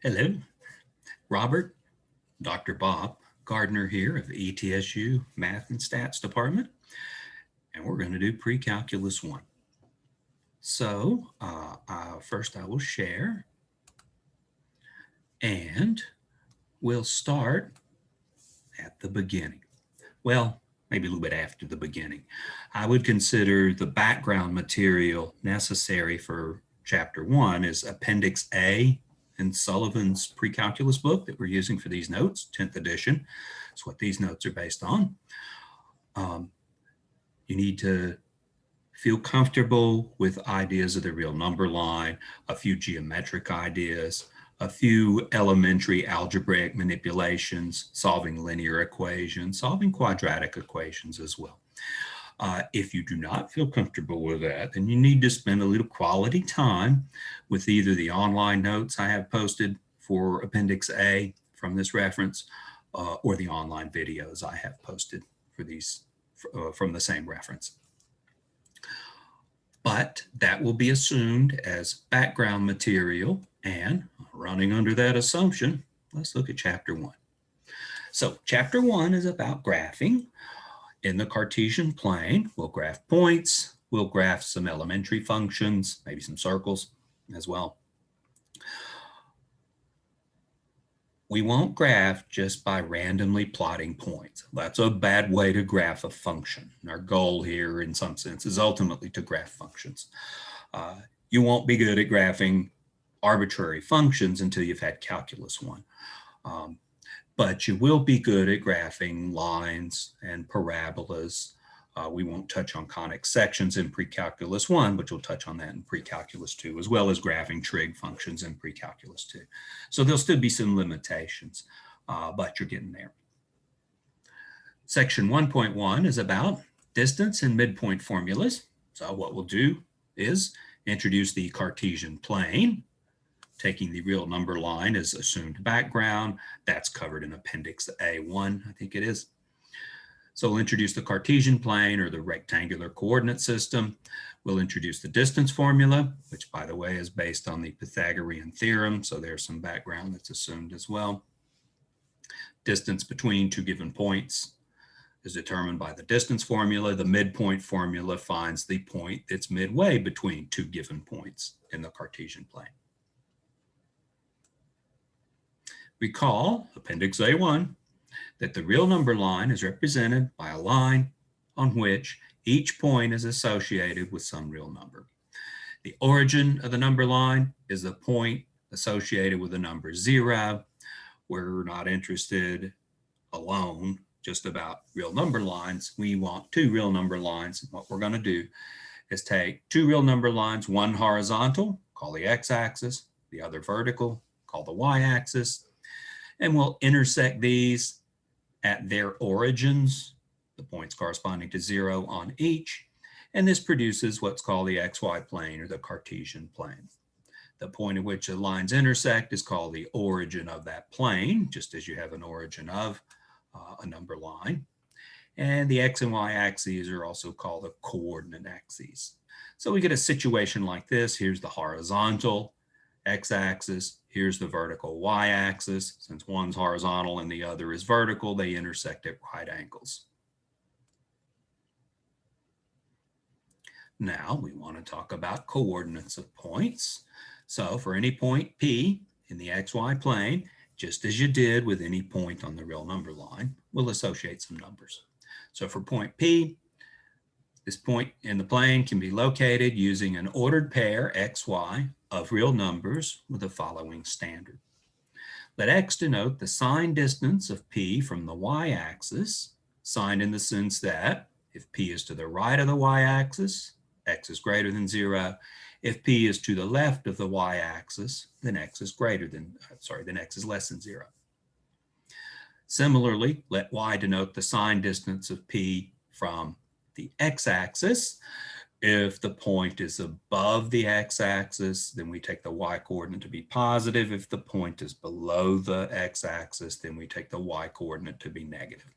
Hello, Robert, Dr. Bob Gardner here of the ETSU Math and Stats Department, and we're going to do Precalculus 1. So first I will share, and we'll start at the beginning. Well, maybe a little bit after the beginning. I would consider the background material necessary for Chapter 1 is Appendix A in Sullivan's Precalculus book that we're using for these notes, 10th edition. That's what these notes are based on. You need to feel comfortable with ideas of the real number line, a few geometric ideas, a few elementary algebraic manipulations, solving linear equations, solving quadratic equations as well. If you do not feel comfortable with that, then you need to spend a little quality time with either the online notes I have posted for Appendix A from this reference or the online videos I have posted for these from the same reference. But that will be assumed as background material, and running under that assumption, let's look at Chapter 1. So Chapter 1 is about graphing. In the Cartesian plane, we'll graph points, we'll graph some elementary functions, maybe some circles as well. We won't graph just by randomly plotting points. That's a bad way to graph a function. Our goal here, in some sense, is ultimately to graph functions. You won't be good at graphing arbitrary functions until you've had Calculus 1. But you will be good at graphing lines and parabolas. We won't touch on conic sections in Precalculus 1, but you'll touch on that in Precalculus 2, as well as graphing trig functions in Precalculus 2. So there'll still be some limitations, but you're getting there. Section 1.1 is about distance and midpoint formulas. So what we'll do is introduce the Cartesian plane, taking the real number line as assumed background. That's covered in Appendix A1, I think it is. So we'll introduce the Cartesian plane, or the rectangular coordinate system. We'll introduce the distance formula, which, by the way, is based on the Pythagorean theorem. So there's some background that's assumed as well. Distance between two given points is determined by the distance formula. The midpoint formula finds the point that's midway between two given points in the Cartesian plane. Recall, Appendix A1, that the real number line is represented by a line on which each point is associated with some real number. The origin of the number line is the point associated with the number 0. We're not interested alone just about real number lines. We want two real number lines. And what we're going to do is take two real number lines, one horizontal, call the x-axis, the other vertical, call the y-axis, and we'll intersect these at their origins, the points corresponding to 0 on each, and this produces what's called the xy plane, or the Cartesian plane. The point at which the lines intersect is called the origin of that plane, just as you have an origin of a number line. And the x and y axes are also called the coordinate axes. So we get a situation like this. Here's the horizontal x-axis. Here's the vertical y-axis. Since one's horizontal and the other is vertical, they intersect at right angles. Now we want to talk about coordinates of points. So for any point P in the xy plane, just as you did with any point on the real number line, we'll associate some numbers. So for point P, this point in the plane can be located using an ordered pair xy of real numbers with the following standard. Let x denote the sign distance of P from the y-axis, signed in the sense that if P is to the right of the y-axis, x is greater than 0. If P is to the left of the y-axis, then x is less than 0. Similarly, let y denote the sign distance of P from the x-axis. If the point is above the x-axis, then we take the y-coordinate to be positive. If the point is below the x-axis, then we take the y-coordinate to be negative.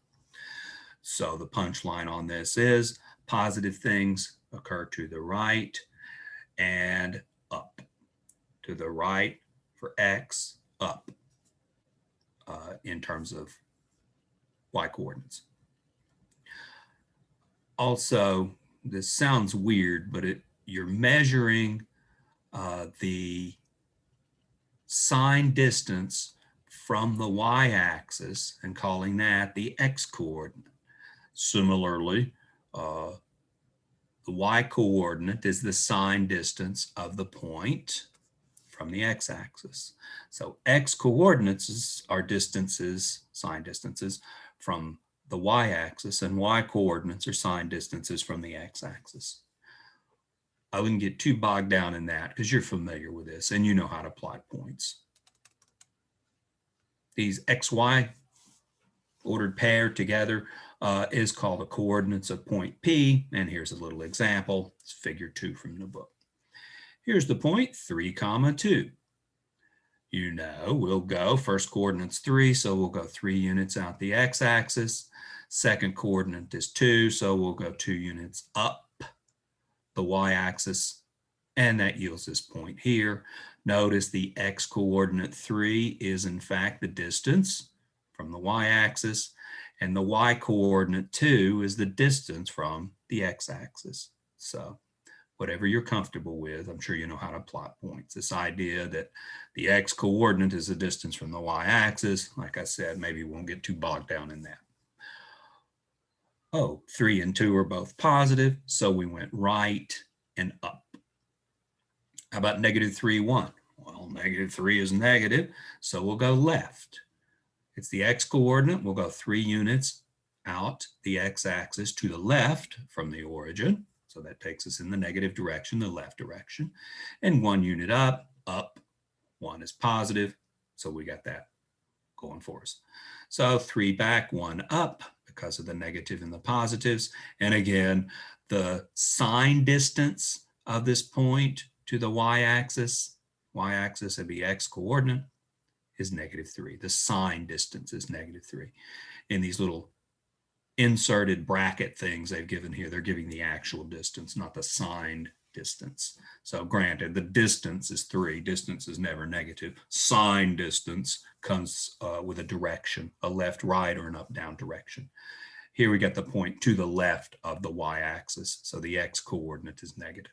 So the punchline on this is positive things occur to the right and up. To the right for x, up in terms of y coordinates. Also, this sounds weird, but you're measuring the sine distance from the y-axis and calling that the x-coordinate. Similarly, the y-coordinate is the sine distance of the point from the x-axis. So x-coordinates are distances, sine distances, from the y-axis, and y-coordinates are sine distances from the x-axis. I wouldn't get too bogged down in that because you're familiar with this and you know how to plot points. These xy ordered pair together is called the coordinates of point P, and here's a little example. It's figure 2 from the book. Here's the point 3, 2. You know, we'll go, first coordinate's 3, so we'll go 3 units out the x-axis. Second coordinate is 2, so we'll go 2 units up the y-axis, and that yields this point here. Notice the x-coordinate 3 is in fact the distance from the y-axis, and the y-coordinate 2 is the distance from the x-axis. So whatever you're comfortable with, I'm sure you know how to plot points. This idea that the x-coordinate is the distance from the y-axis, like I said, maybe we won't get too bogged down in that. Oh, 3 and 2 are both positive, so we went right and up. How about -3, 1? Well, -3 is negative, so we'll go left. It's the x-coordinate. We'll go 3 units out the x-axis to the left from the origin. So that takes us in the negative direction, the left direction. And 1 unit up, 1 is positive. So we got that going for us. So 3 back, 1 up because of the negative and the positives. And again, the sine distance of this point to the y-axis would be x-coordinate, is -3. The sine distance is -3. In these little inserted bracket things they've given here, they're giving the actual distance, not the signed distance. So granted, the distance is 3. Distance is never negative. Sine distance comes with a direction, a left, right, or an up, down direction. Here we get the point to the left of the y-axis, so the x-coordinate is negative.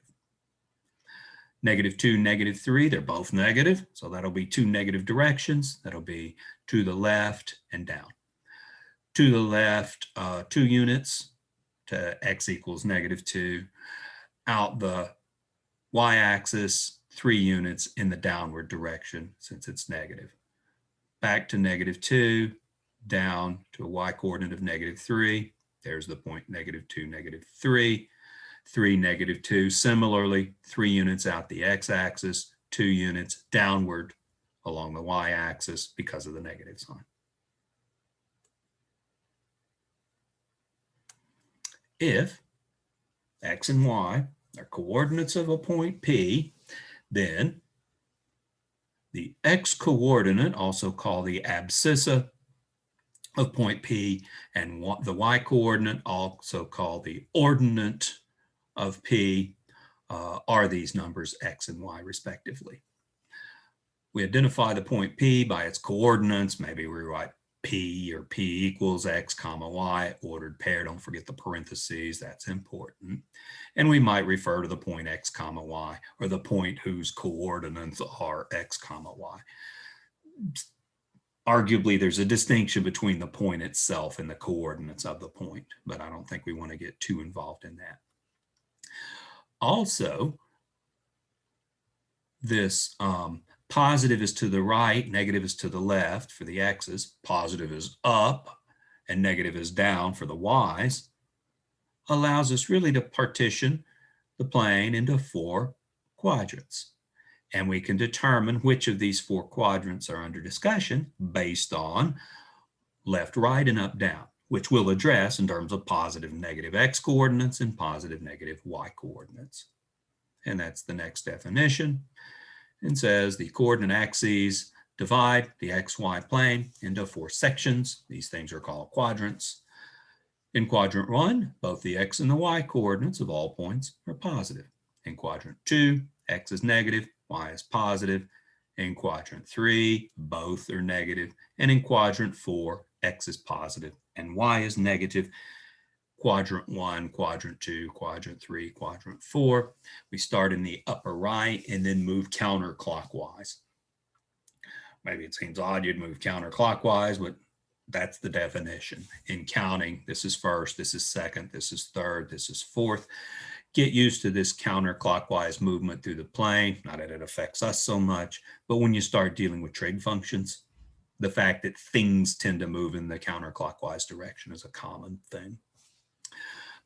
-2, -3, they're both negative, so that'll be 2 negative directions. That'll be to the left and down. To the left, 2 units to x equals -2. Out the y-axis, 3 units in the downward direction since it's negative. Back to -2, down to a y-coordinate of -3. There's the point -2, -3. 3, -2. Similarly, 3 units out the x-axis, 2 units downward along the y-axis because of the negative sign. If x and y are coordinates of a point P, then the x-coordinate, also called the abscissa of point P, and the y-coordinate, also called the ordinate of P, are these numbers x and y respectively. We identify the point P by its coordinates. Maybe we write P or P equals x comma y, ordered pair. Don't forget the parentheses, that's important. And we might refer to the point x comma y, or the point whose coordinates are x comma y. Arguably, there's a distinction between the point itself and the coordinates of the point, but I don't think we want to get too involved in that. Also, this positive is to the right, negative is to the left for the x's, positive is up, and negative is down for the y's, allows us really to partition the plane into 4 quadrants. And we can determine which of these 4 quadrants are under discussion based on left, right, and up, down, which we'll address in terms of positive and negative x coordinates and positive, negative y coordinates. And that's the next definition. And says the coordinate axes divide the xy plane into 4 sections. These things are called quadrants. In quadrant 1, both the x and the y coordinates of all points are positive. In quadrant 2, x is negative, y is positive. In quadrant 3, both are negative. And in quadrant 4, x is positive and y is negative. Quadrant 1, quadrant 2, quadrant 3, quadrant 4. We start in the upper right and then move counterclockwise. Maybe it seems odd you'd move counterclockwise, but that's the definition. In counting, this is first, this is second, this is third, this is fourth. Get used to this counterclockwise movement through the plane. Not that it affects us so much, but when you start dealing with trig functions, the fact that things tend to move in the counterclockwise direction is a common thing.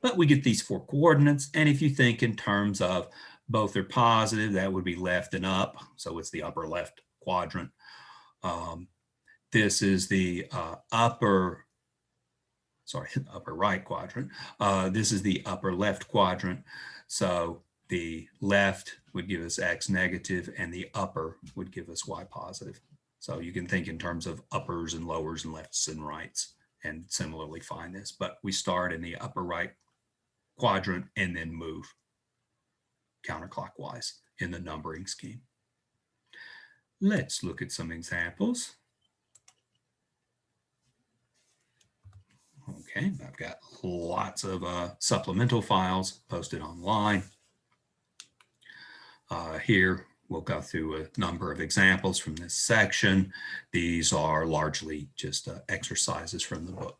But we get these 4 coordinates, and if you think in terms of both are positive, that would be left and up, so it's the upper left quadrant. This is the upper right quadrant. This is the upper left quadrant, so the left would give us x negative, and the upper would give us y positive. So you can think in terms of uppers and lowers and lefts and rights, and similarly find this, but we start in the upper right quadrant and then move counterclockwise in the numbering scheme. Let's look at some examples. Okay, I've got lots of supplemental files posted online. Here we'll go through a number of examples from this section. These are largely just exercises from the book.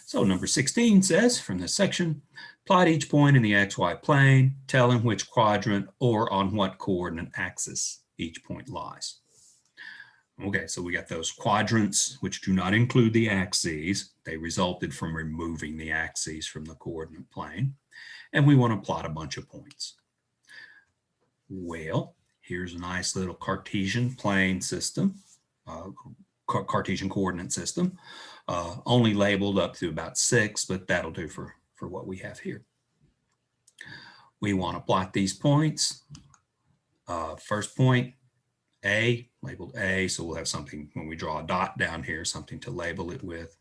So number 16 says from this section, plot each point in the xy plane, tell in which quadrant or on what coordinate axis each point lies. Okay, so we got those quadrants, which do not include the axes. They resulted from removing the axes from the coordinate plane. And we want to plot a bunch of points. Well, here's a nice little Cartesian plane system, Cartesian coordinate system, only labeled up to about 6, but that'll do for what we have here. We want to plot these points. First point, A, labeled A, so we'll have something when we draw a dot down here, something to label it with.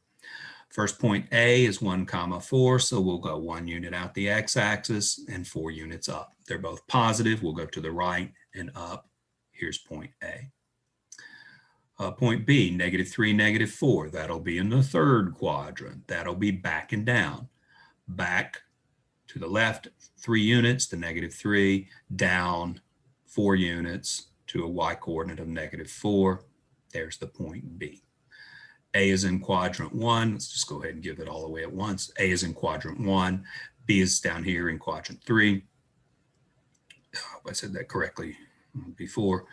First point A is 1, 4, so we'll go 1 unit out the x-axis and 4 units up. They're both positive. We'll go to the right and up. Here's point A. Point B, -3, -4. That'll be in the third quadrant. That'll be back and down. Back to the left, 3 units to -3, down 4 units to a y coordinate of -4. There's the point B. A is in quadrant 1. Let's just go ahead and give it all away at once. A is in quadrant 1. B is down here in quadrant 3. I hope I said that correctly before.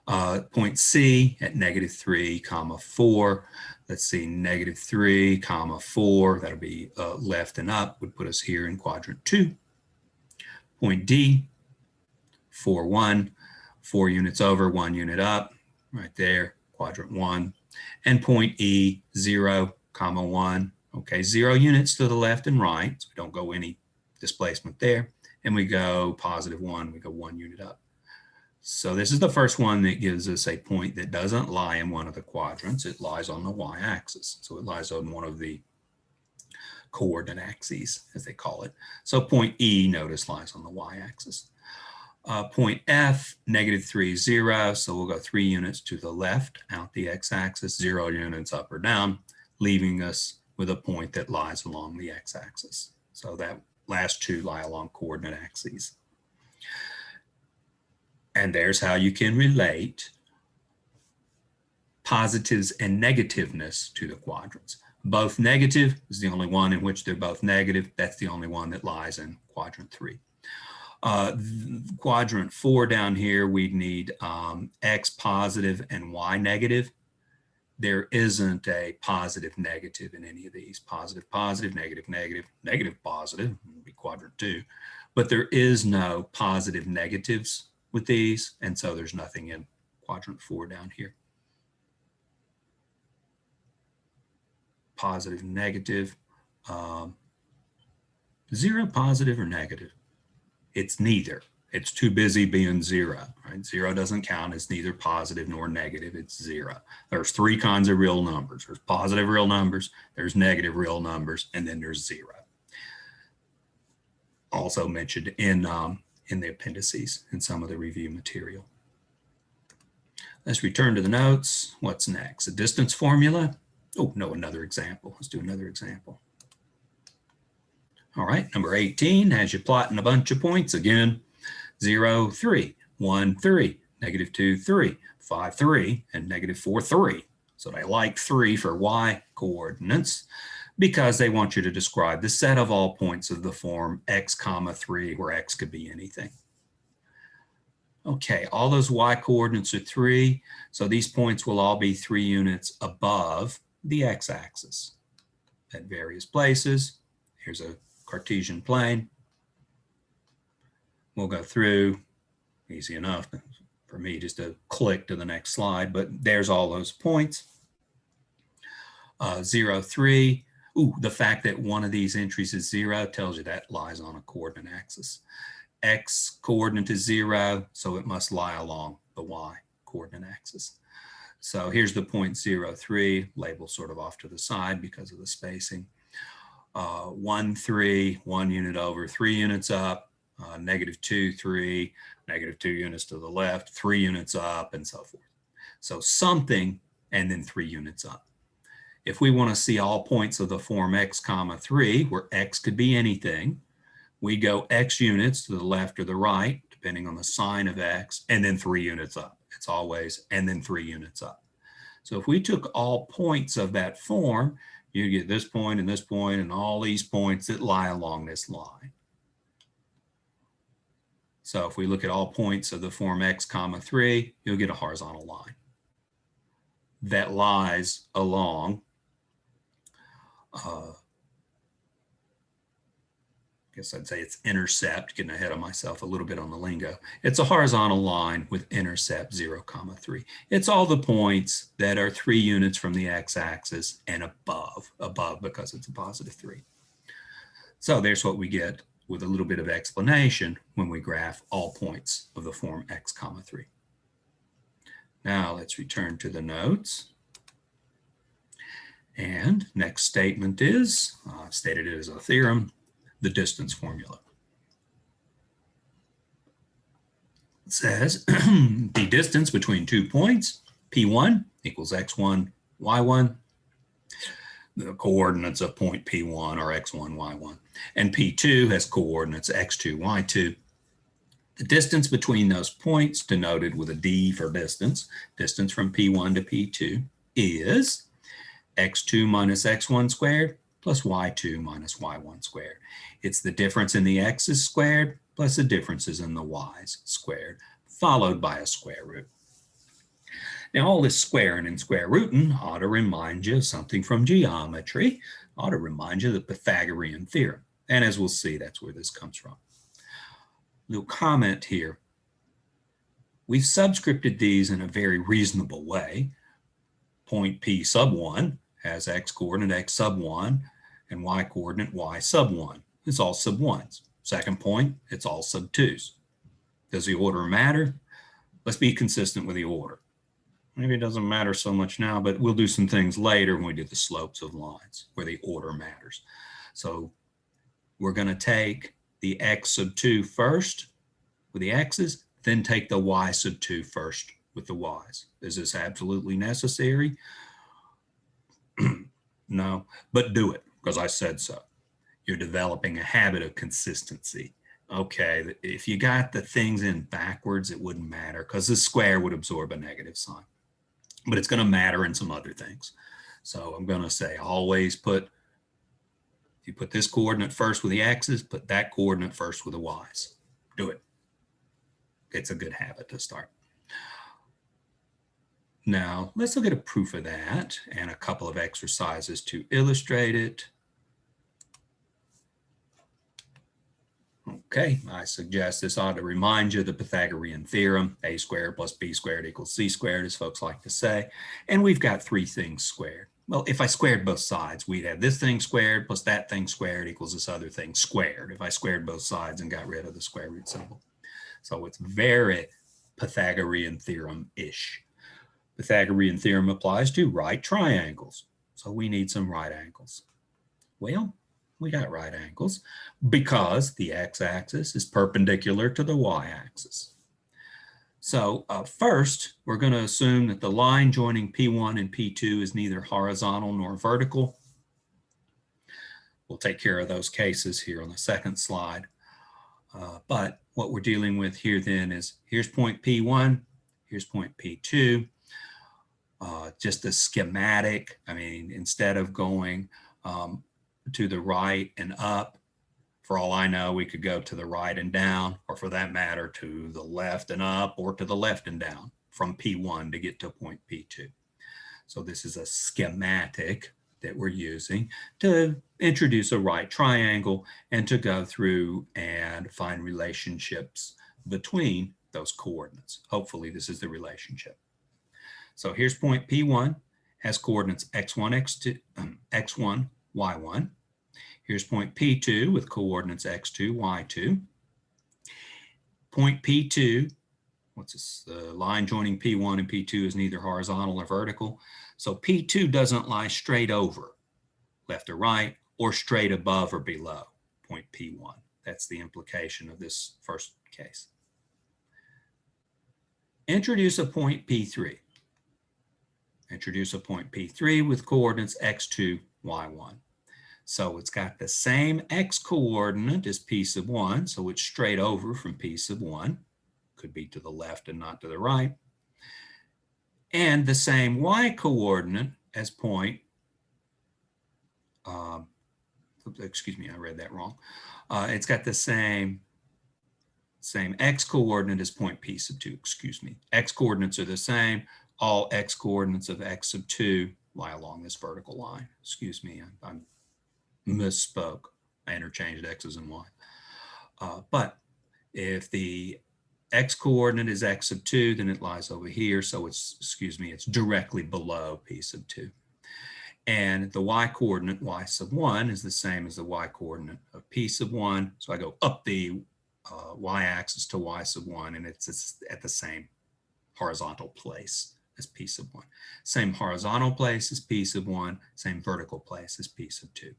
Point C at -3, 4. Let's see, -3, 4. That'll be left and up, would put us here in quadrant 2. Point D, 4, 1. 4 units over, 1 unit up, right there, quadrant 1. And point E, 0, 1. Okay, 0 units to the left and right, so we don't go any displacement there. And we go +1, we go 1 unit up. So this is the first one that gives us a point that doesn't lie in one of the quadrants. It lies on the y-axis. So it lies on one of the coordinate axes, as they call it. So point E, notice, lies on the y-axis. Point F, -3, 0. So we'll go 3 units to the left out the x-axis, 0 units up or down, leaving us with a point that lies along the x-axis. So that last 2 lie along coordinate axes. And there's how you can relate positives and negativeness to the quadrants. Both negative is the only one in which they're both negative. That's the only one that lies in quadrant 3. Quadrant 4 down here, we'd need x positive and y negative. There isn't a positive negative in any of these. Positive, positive, negative, negative, negative, positive, would be quadrant 2. But there is no positive negatives with these, and so there's nothing in quadrant 4 down here. Positive, negative, 0 positive or negative. It's neither. It's too busy being 0, right? 0 doesn't count. It's neither positive nor negative. It's 0. There's 3 kinds of real numbers. There's positive real numbers, there's negative real numbers, and then there's 0. Also mentioned in the appendices in some of the review material. Let's return to the notes. What's next? A distance formula? Oh, no, another example. Let's do another example. All right, number 18 has you plotting a bunch of points again. 0, 3, 1, 3, -2, 3, 5, 3, and -4, 3. So they like 3 for y coordinates because they want you to describe the set of all points of the form x comma 3, where x could be anything. Okay, all those y coordinates are 3, so these points will all be 3 units above the x-axis at various places. Here's a Cartesian plane. We'll go through, easy enough for me just to click to the next slide, but there's all those points. 0, 3. Ooh, the fact that one of these entries is 0 tells you that lies on a coordinate axis. X coordinate is 0, so it must lie along the y coordinate axis. So here's the point 0, 3, labeled sort of off to the side because of the spacing. 1, 3, 1 unit over, 3 units up, -2, 3, -2 units to the left, 3 units up, and so forth. So something, and then 3 units up. If we want to see all points of the form x comma 3, where x could be anything, we go x units to the left or the right, depending on the sign of x, and then 3 units up. It's always, and then 3 units up. So if we took all points of that form, you get this point and all these points that lie along this line. So if we look at all points of the form x comma 3, you'll get a horizontal line that lies along I guess I'd say it's intercept, getting ahead of myself a little bit on the lingo. It's a horizontal line with intercept 0, 3. It's all the points that are 3 units from the x-axis and above because it's a +3. So there's what we get with a little bit of explanation when we graph all points of the form x comma 3. Now let's return to the notes. And next statement is, I've stated it as a theorem, the distance formula. It says the distance between 2 points, P1 equals x1, y1. The coordinates of point P1 are x1, y1. And P2 has coordinates x2, y2. The distance between those points, denoted with a d for distance from P1 to P2, is x2 minus x1 squared plus y2 minus y1 squared. It's the difference in the x's squared plus the differences in the y's squared, followed by a square root. Now, all this squaring and square rooting ought to remind you of something from geometry, ought to remind you of the Pythagorean theorem. And as we'll see, that's where this comes from. Little comment here. We've subscripted these in a very reasonable way. Point P sub 1 has x coordinate x sub 1 and y coordinate y sub 1. It's all sub 1s. Second point, it's all sub 2s. Does the order matter? Let's be consistent with the order. Maybe it doesn't matter so much now, but we'll do some things later when we do the slopes of lines where the order matters. So we're going to take the x sub 2 first with the x's, then take the y sub 2 first with the y's. Is this absolutely necessary? No, but do it because I said so. You're developing a habit of consistency. Okay, if you got the things in backwards, it wouldn't matter because the square would absorb a negative sign. But it's going to matter in some other things. So I'm going to say always put, if you put this coordinate first with the x's, put that coordinate first with the y's. Do it. It's a good habit to start. Now, let's look at a proof of that and a couple of exercises to illustrate it. Okay, I suggest this ought to remind you of the Pythagorean theorem, a squared plus b squared equals c squared, as folks like to say. And we've got 3 things squared. Well, if I squared both sides, we'd have this thing squared plus that thing squared equals this other thing squared, if I squared both sides and got rid of the square root symbol. So it's very Pythagorean theorem-ish. Pythagorean theorem applies to right triangles. So we need some right angles. Well, we got right angles because the x-axis is perpendicular to the y-axis. So first, we're going to assume that the line joining P1 and P2 is neither horizontal nor vertical. We'll take care of those cases here on the second slide. But what we're dealing with here then is here's point P1, here's point P2. Just a schematic. I mean, instead of going to the right and up, for all I know, we could go to the right and down, or for that matter, to the left and up, or to the left and down from P1 to get to point P2. So this is a schematic that we're using to introduce a right triangle and to go through and find relationships between those coordinates. Hopefully this is the relationship. So here's point P1, has coordinates x1, x2, x1, y1. Here's point P2 with coordinates x2, y2. Point P2, what's this? The line joining P1 and P2 is neither horizontal or vertical. So P2 doesn't lie straight over, left or right, or straight above or below point P1. That's the implication of this first case. Introduce a point P3. Introduce a point P3 with coordinates x2, y1. So it's got the same x coordinate as P sub 1, so it's straight over from P sub 1. Could be to the left and not to the right. And the same y coordinate as point, excuse me, I read that wrong. It's got the same x coordinate as point P sub 2, excuse me. X coordinates are the same. All x coordinates of x sub 2 lie along this vertical line. Excuse me, I misspoke. I interchanged x's and y. But if the x coordinate is x sub 2, then it lies over here. So it's, excuse me, it's directly below P sub 2. And the y coordinate, y sub 1, is the same as the y coordinate of P sub 1. So I go up the y-axis to y sub 1, and it's at the same horizontal place as P sub 1. Same horizontal place as P sub 1, same vertical place as P sub 2.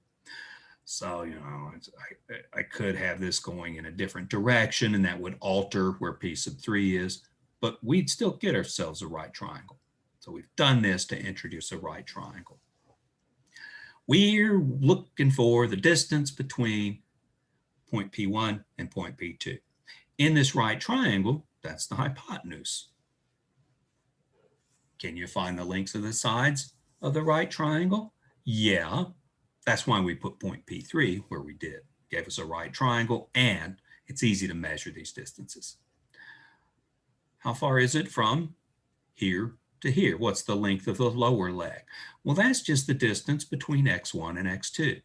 So, you know, I could have this going in a different direction, and that would alter where P sub 3 is, but we'd still get ourselves a right triangle. So we've done this to introduce a right triangle. We're looking for the distance between point P1 and point P2. In this right triangle, that's the hypotenuse. Can you find the lengths of the sides of the right triangle? Yeah. That's why we put point P3 where we did. Gave us a right triangle, and it's easy to measure these distances. How far is it from here to here? What's the length of the lower leg? Well, that's just the distance between x1 and x2.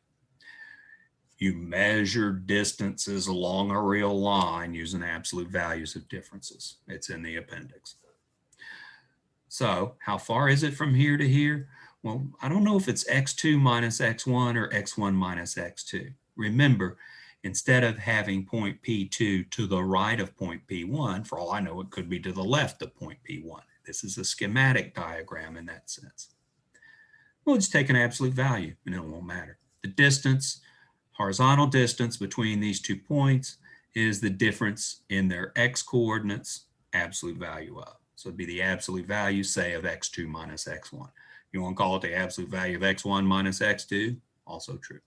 You measure distances along a real line using absolute values of differences. It's in the appendix. So how far is it from here to here? Well, I don't know if it's x2 minus x1 or x1 minus x2. Remember, instead of having point P2 to the right of point P1, for all I know, it could be to the left of point P1. This is a schematic diagram in that sense. We'll just take an absolute value and it won't matter. The distance, horizontal distance between these 2 points is the difference in their x coordinates, absolute value of. So it'd be the absolute value, say, of x2 minus x1. You want to call it the absolute value of x1 minus x2, also true.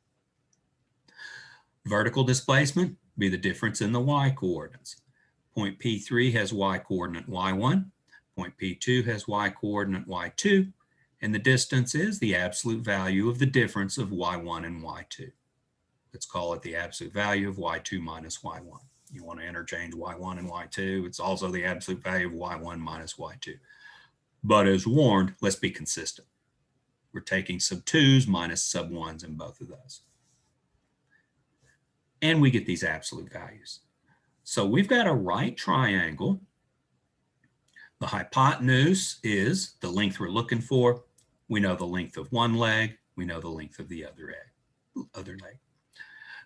Vertical displacement be the difference in the y coordinates. Point P3 has y coordinate y1, point P2 has y coordinate y2, and the distance is the absolute value of the difference of y1 and y2. Let's call it the absolute value of y2 minus y1. You want to interchange y1 and y2. It's also the absolute value of y1 minus y2. But as warned, let's be consistent. We're taking sub 2's minus sub 1's in both of those. And we get these absolute values. So we've got a right triangle. The hypotenuse is the length we're looking for. We know the length of one leg. We know the length of the other leg.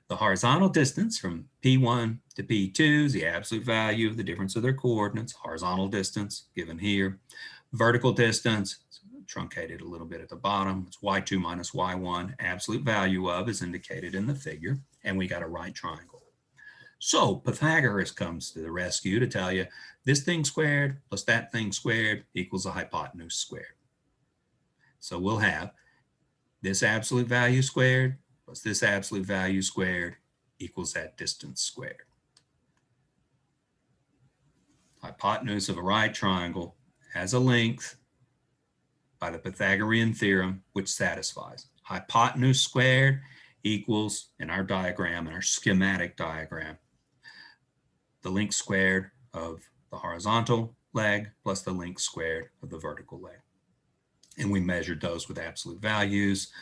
The horizontal distance from P1 to P2 is the absolute value of the difference of their coordinates, horizontal distance given here. Vertical distance, truncated a little bit at the bottom, it's y2 minus y1, absolute value of is indicated in the figure, and we got a right triangle. So Pythagoras comes to the rescue to tell you this thing squared plus that thing squared equals a hypotenuse squared. So we'll have this absolute value squared plus this absolute value squared equals that distance squared. Hypotenuse of a right triangle has a length by the Pythagorean theorem, which satisfies. Hypotenuse squared equals, in our diagram, in our schematic diagram, the length squared of the horizontal leg plus the length squared of the vertical leg. And we measured those with absolute values.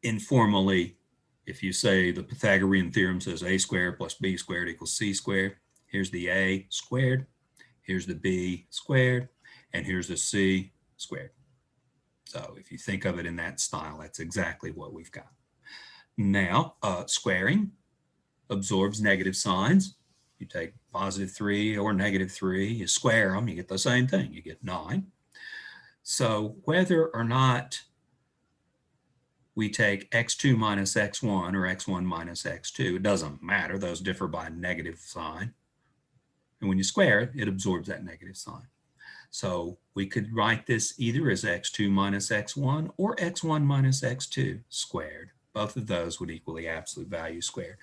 Informally, if you say the Pythagorean theorem says a squared plus b squared equals c squared, here's the a squared, here's the b squared, and here's the c squared. So if you think of it in that style, that's exactly what we've got. Now, squaring absorbs negative signs. You take +3 or -3, you square them, you get the same thing, you get 9. So whether or not we take x2 minus x1 or x1 minus x2, it doesn't matter, those differ by a negative sign. And when you square it, it absorbs that negative sign. So we could write this either as x2 minus x1 or x1 minus x2 squared. Both of those would equal the absolute value squared.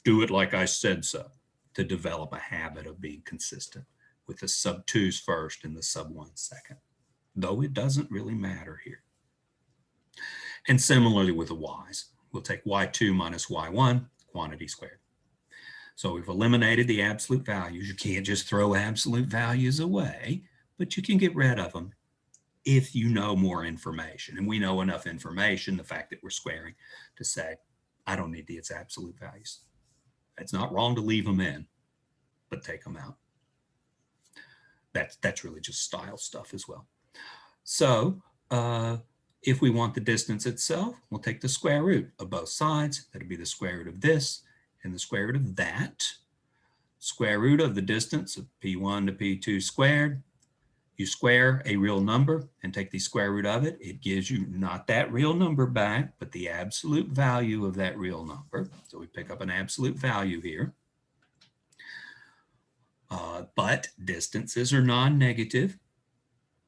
Do it like I said so, to develop a habit of being consistent with the sub 2's first and the sub 1's second, though it doesn't really matter here. And similarly with the y's, we'll take y2 minus y1, quantity squared. So we've eliminated the absolute values. You can't just throw absolute values away, but you can get rid of them if you know more information. And we know enough information, the fact that we're squaring, to say, I don't need its absolute values. It's not wrong to leave them in, but take them out. That's really just style stuff as well. So if we want the distance itself, we'll take the square root of both sides. That'll be the square root of this and the square root of that. Square root of the distance of P1 to P2 squared. You square a real number and take the square root of it. It gives you not that real number back, but the absolute value of that real number. So we pick up an absolute value here. But distances are non-negative.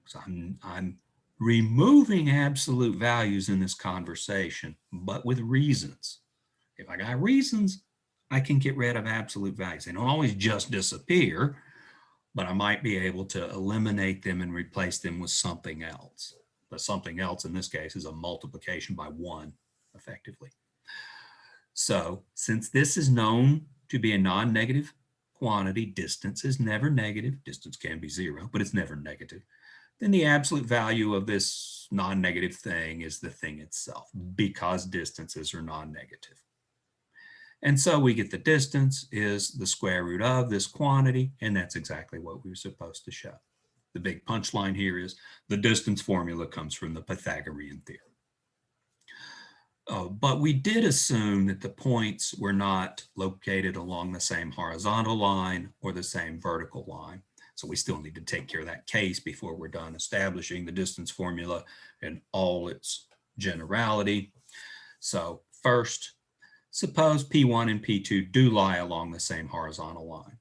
So I'm removing absolute values in this conversation, but with reasons. If I got reasons, I can get rid of absolute values. They don't always just disappear, but I might be able to eliminate them and replace them with something else. But something else in this case is a multiplication by 1, effectively. So since this is known to be a non-negative quantity, distance is never negative. Distance can be 0, but it's never negative. Then the absolute value of this non-negative thing is the thing itself, because distances are non-negative. And so we get the distance is the square root of this quantity, and that's exactly what we were supposed to show. The big punchline here is the distance formula comes from the Pythagorean theorem. But we did assume that the points were not located along the same horizontal line or the same vertical line. So we still need to take care of that case before we're done establishing the distance formula in all its generality. So first, suppose P1 and P2 do lie along the same horizontal line.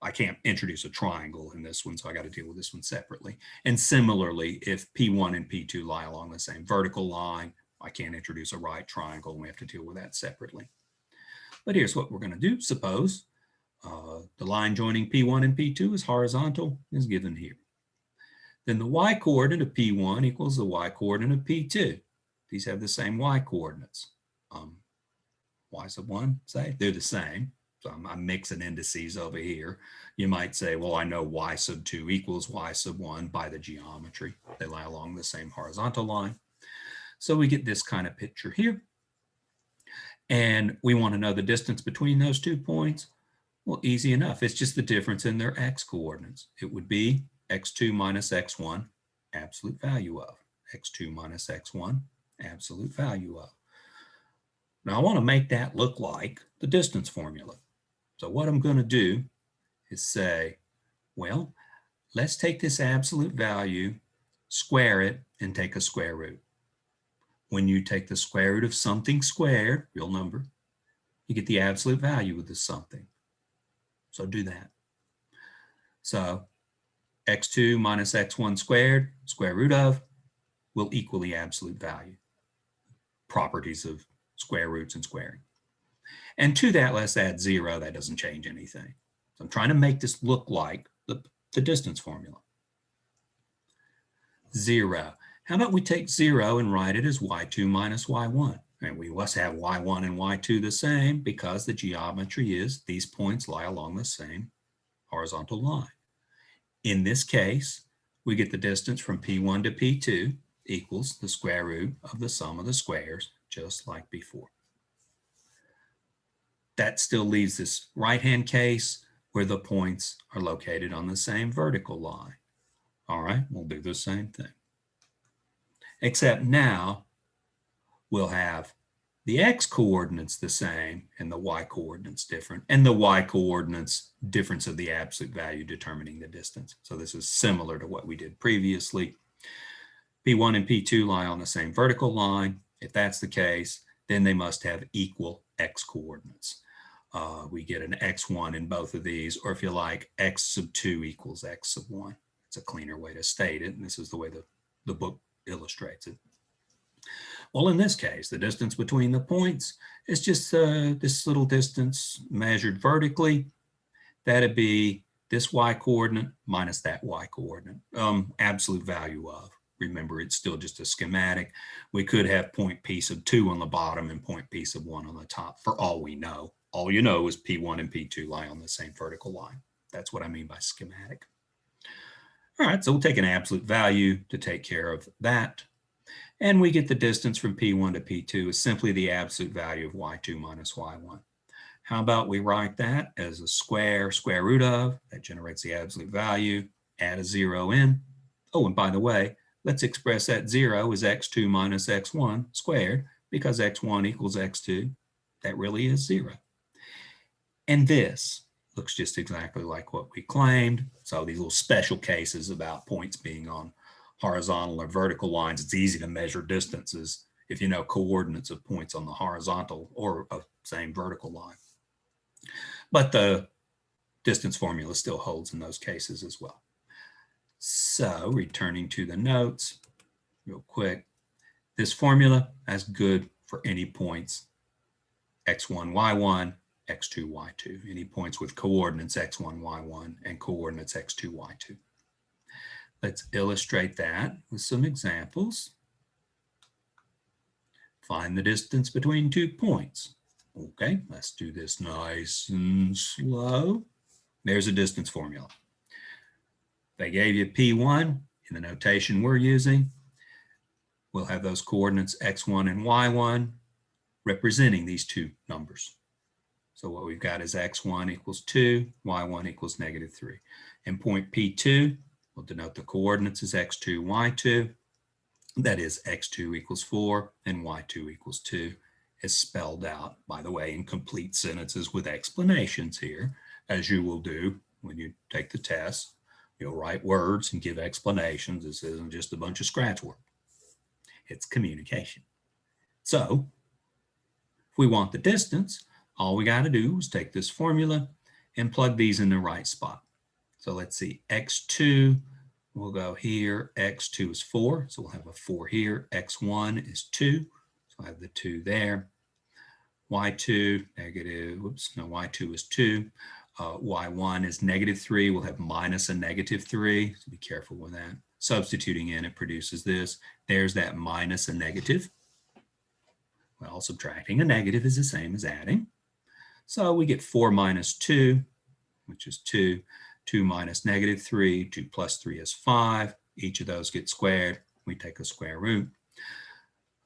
I can't introduce a triangle in this one, so I got to deal with this one separately. And similarly, if P1 and P2 lie along the same vertical line, I can't introduce a right triangle, and we have to deal with that separately. But here's what we're going to do. Suppose the line joining P1 and P2 is horizontal, is given here. Then the y-coordinate of P1 equals the y-coordinate of P2. These have the same y-coordinates. Y sub 1, say, they're the same. So I'm mixing indices over here. You might say, well, I know y sub 2 equals y sub 1 by the geometry. They lie along the same horizontal line. So we get this kind of picture here. And we want to know the distance between those 2 points. Well, easy enough. It's just the difference in their x coordinates. It would be x2 minus x1, absolute value of. x2 minus x1, absolute value of. Now I want to make that look like the distance formula. So what I'm going to do is say, well, let's take this absolute value, square it, and take a square root. When you take the square root of something squared, real number, you get the absolute value of this something. So do that. So x2 minus x1 squared, square root of, will equal the absolute value. Properties of square roots and squaring. And to that, let's add 0. That doesn't change anything. So I'm trying to make this look like the distance formula. 0. How about we take 0 and write it as y2 minus y1? And we must have y1 and y2 the same because the geometry is these points lie along the same horizontal line. In this case, we get the distance from P1 to P2 equals the square root of the sum of the squares, just like before. That still leaves this right-hand case where the points are located on the same vertical line. All right, we'll do the same thing. Except now we'll have the x coordinates the same and the y coordinates different, and the y coordinates difference of the absolute value determining the distance. So this is similar to what we did previously. P1 and P2 lie on the same vertical line. If that's the case, then they must have equal x coordinates. We get an x1 in both of these, or if you like, x sub 2 equals x sub 1. It's a cleaner way to state it, and this is the way the book illustrates it. Well, in this case, the distance between the points is just this little distance measured vertically. That'd be this y coordinate minus that y coordinate, absolute value of. Remember, it's still just a schematic. We could have point P sub 2 on the bottom and point P sub 1 on the top, for all we know. All you know is P1 and P2 lie on the same vertical line. That's what I mean by schematic. All right, so we'll take an absolute value to take care of that. And we get the distance from P1 to P2 is simply the absolute value of y2 minus y1. How about we write that as a square root of, that generates the absolute value, add a 0 in. Oh, and by the way, let's express that 0 as x2 minus x1 squared, because x1 equals x2. That really is 0. And this looks just exactly like what we claimed. So these little special cases about points being on horizontal or vertical lines, it's easy to measure distances if you know coordinates of points on the horizontal or of same vertical line. But the distance formula still holds in those cases as well. So returning to the notes real quick, this formula is good for any points x1, y1, x2, y2, any points with coordinates x1, y1, and coordinates x2, y2. Let's illustrate that with some examples. Find the distance between 2 points. Okay, let's do this nice and slow. There's a distance formula. They gave you P1 in the notation we're using. We'll have those coordinates x1 and y1 representing these two numbers. So what we've got is x1 equals 2, y1 equals -3. And point P2 will denote the coordinates as x2, y2. That is x2 equals 4 and y2 equals 2, is spelled out, by the way, in complete sentences with explanations here, as you will do when you take the test. You'll write words and give explanations. This isn't just a bunch of scratch work. It's communication. So if we want the distance, all we got to do is take this formula and plug these in the right spot. So let's see, x2 will go here, x2 is 4, so we'll have a 4 here, x1 is 2, so I have the 2 there, y2, negative, whoops, no, y2 is 2, y1 is -3, we'll have minus a -3, so be careful with that. Substituting in, it produces this. There's that minus a negative. Well, subtracting a negative is the same as adding. So we get 4 minus 2, which is 2. 2 minus -3, 2 plus 3 is 5. Each of those gets squared. We take a square root.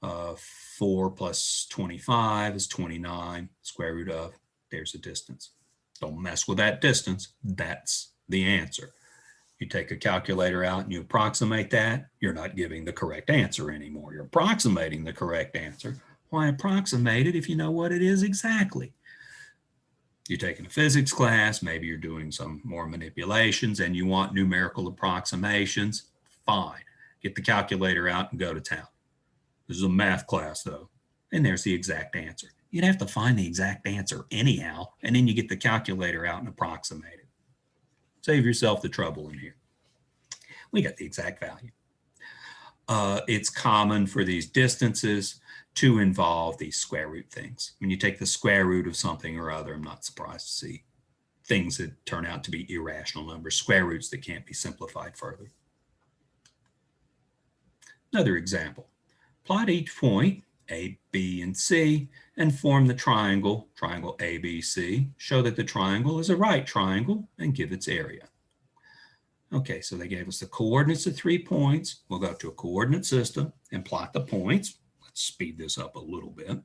4 plus 25 is 29. Square root of, there's the distance. Don't mess with that distance. That's the answer. You take a calculator out and you approximate that, you're not giving the correct answer anymore. You're approximating the correct answer. Why approximate it if you know what it is exactly? You're taking a physics class, maybe you're doing some more manipulations and you want numerical approximations, fine. Get the calculator out and go to town. This is a math class though, and there's the exact answer. you'd have to find the exact answer anyhow, and then you get the calculator out and approximate it. Save yourself the trouble in here. We got the exact value. It's common for these distances to involve these square root things. When you take the square root of something or other, I'm not surprised to see things that turn out to be irrational numbers, square roots that can't be simplified further. Another example. Plot each point, A, B, and C, and form the triangle ABC. Show that the triangle is a right triangle and give its area. Okay, so they gave us the coordinates of 3 points. We'll go to a coordinate system and plot the points. Let's speed this up a little bit.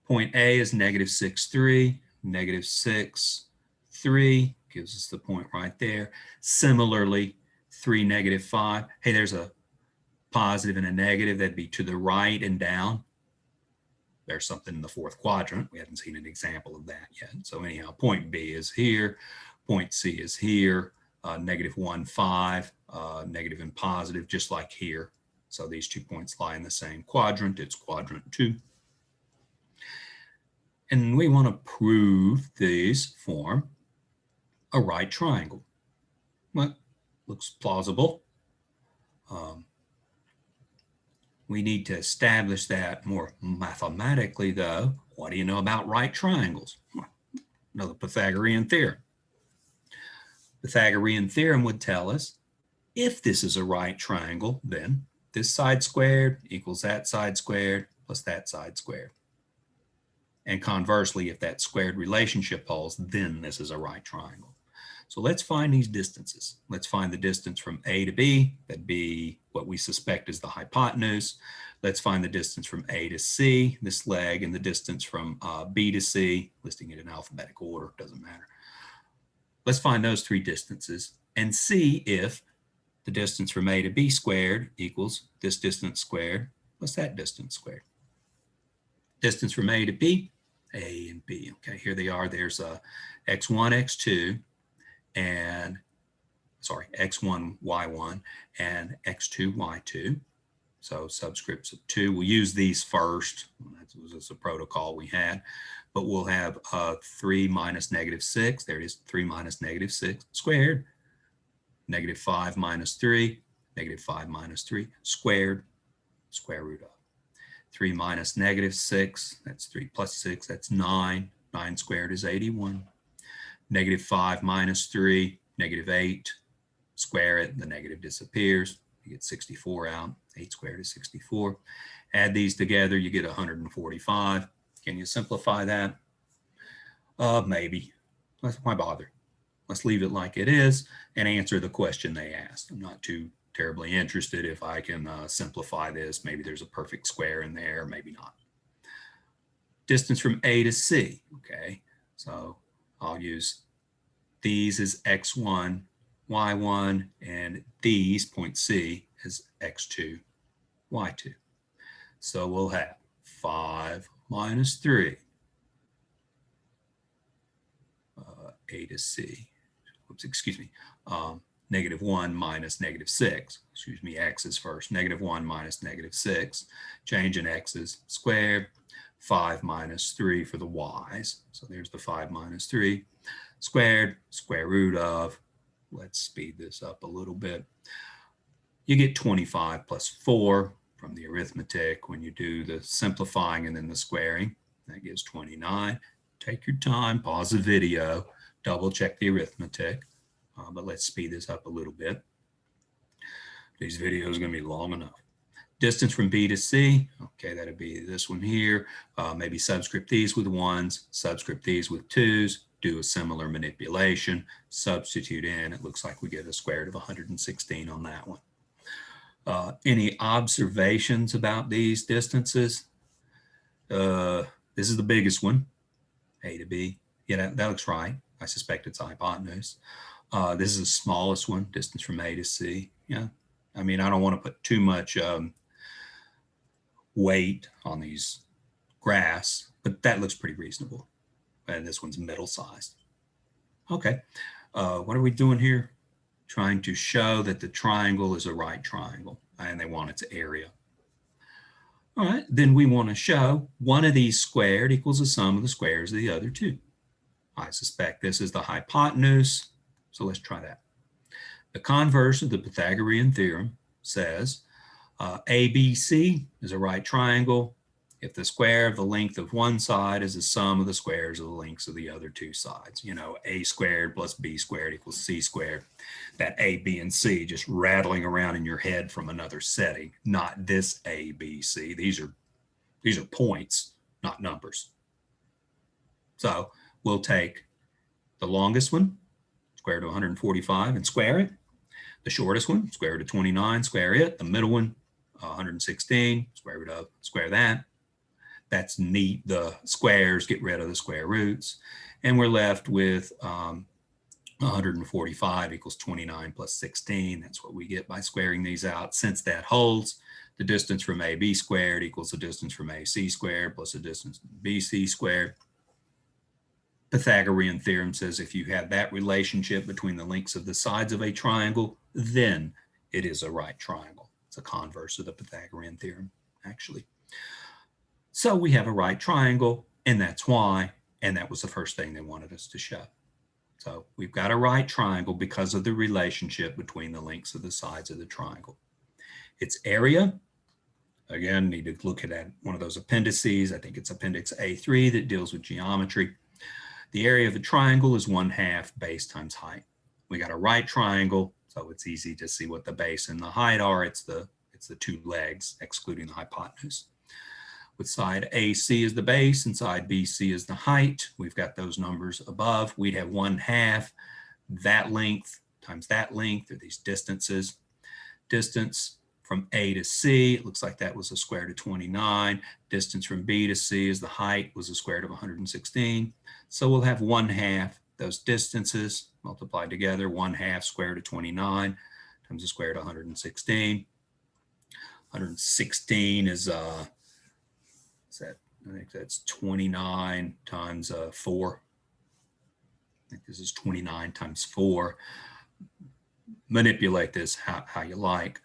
Point A is -6, 3, -6, 3, gives us the point right there. Similarly, 3, -5. Hey, there's a positive and a negative. That'd be to the right and down. There's something in the fourth quadrant. We haven't seen an example of that yet. So anyhow, point B is here. Point C is here. -1, 5, negative and positive, just like here. So these 2 points lie in the same quadrant. It's quadrant 2. And we want to prove these form a right triangle. Well, looks plausible. We need to establish that more mathematically, though. What do you know about right triangles? Know the Pythagorean theorem. Pythagorean theorem would tell us if this is a right triangle, then this side squared equals that side squared plus that side squared. And conversely, if that squared relationship holds, then this is a right triangle. So let's find these distances. Let's find the distance from A to B. That'd be what we suspect is the hypotenuse. Let's find the distance from A to C, this leg, and the distance from B to C, listing it in alphabetical order, doesn't matter. Let's find those 3 distances and see if the distance from A to B squared equals this distance squared plus that distance squared. Distance from A to B, A and B. Okay, here they are. There's x1, x2, and x1, y1, and x2, y2. So subscripts of 2. We'll use these first. That was a protocol we had. But we'll have 3 minus -6. There it is, 3 minus -6 squared. -5 minus 3, -5 minus 3 squared, square root of. 3 minus -6, that's 3 plus 6, that's 9. 9 squared is 81. -5 minus 3, -8. Square it, the negative disappears. You get 64 out. 8 squared is 64. Add these together, you get 145. Can you simplify that? Maybe. Why bother? Let's leave it like it is and answer the question they asked. I'm not too terribly interested if I can simplify this. Maybe there's a perfect square in there, maybe not. Distance from A to C, okay? So I'll use these as x1, y1, and these, point C, as x2, y2. So we'll have 5 minus 3, A to C, oops, excuse me, -1 minus -6, excuse me, x's first, -1 minus -6, change in x's squared, 5 minus 3 for the y's, so there's the 5 minus 3, squared, square root of, let's speed this up a little bit, you get 25 plus 4 from the arithmetic when you do the simplifying and then the squaring, that gives 29. Take your time, pause the video, double check the arithmetic, but let's speed this up a little bit. These videos are going to be long enough. Distance from B to C, okay, that'd be this one here. Maybe subscript these with 1s, subscript these with 2s, do a similar manipulation, substitute in. It looks like we get a square root of 116 on that one. Any observations about these distances? This is the biggest one, A to B. Yeah, that looks right. I suspect it's hypotenuse. This is the smallest one, distance from A to C. Yeah, I mean, I don't want to put too much weight on these graphs, but that looks pretty reasonable. And this one's middle-sized. Okay, what are we doing here? Trying to show that the triangle is a right triangle, and they want its area. All right, then we want to show one of these squared equals the sum of the squares of the other two. I suspect this is the hypotenuse, so let's try that. The converse of the Pythagorean theorem says ABC is a right triangle if the square of the length of one side is the sum of the squares of the lengths of the other two sides. You know, A squared plus B squared equals C squared. That A, B, and C just rattling around in your head from another setting, not this A, B, C. These are points, not numbers. So we'll take the longest one, square root of 145, and square it. The shortest one, square root of 29, square it. The middle one, 116, square root of, square that. That's neat. The squares get rid of the square roots. And we're left with 145 equals 29 plus 16. That's what we get by squaring these out. Since that holds, the distance from AB squared equals the distance from AC squared plus the distance from BC squared. Pythagorean theorem says if you have that relationship between the lengths of the sides of a triangle, then it is a right triangle. It's a converse of the Pythagorean theorem, actually. So we have a right triangle, and that's why, and that was the first thing they wanted us to show. So we've got a right triangle because of the relationship between the lengths of the sides of the triangle. Its area, again, need to look at one of those appendices. I think it's Appendix A3 that deals with geometry. The area of a triangle is 1/2 base times height. We got a right triangle, so it's easy to see what the base and the height are. It's the two legs, excluding the hypotenuse. With side AC as the base and side BC as the height, we've got those numbers above. We'd have 1/2 that length times that length, or these distances. Distance from A to C, it looks like that was a square root of 29. Distance from B to C is the height, was a square root of 116. So we'll have 1/2 those distances multiplied together, 1/2 square root of 29 times the square root of 116. 116 is I think that's 29 times 4. I think this is 29 times 4. Manipulate this how you like.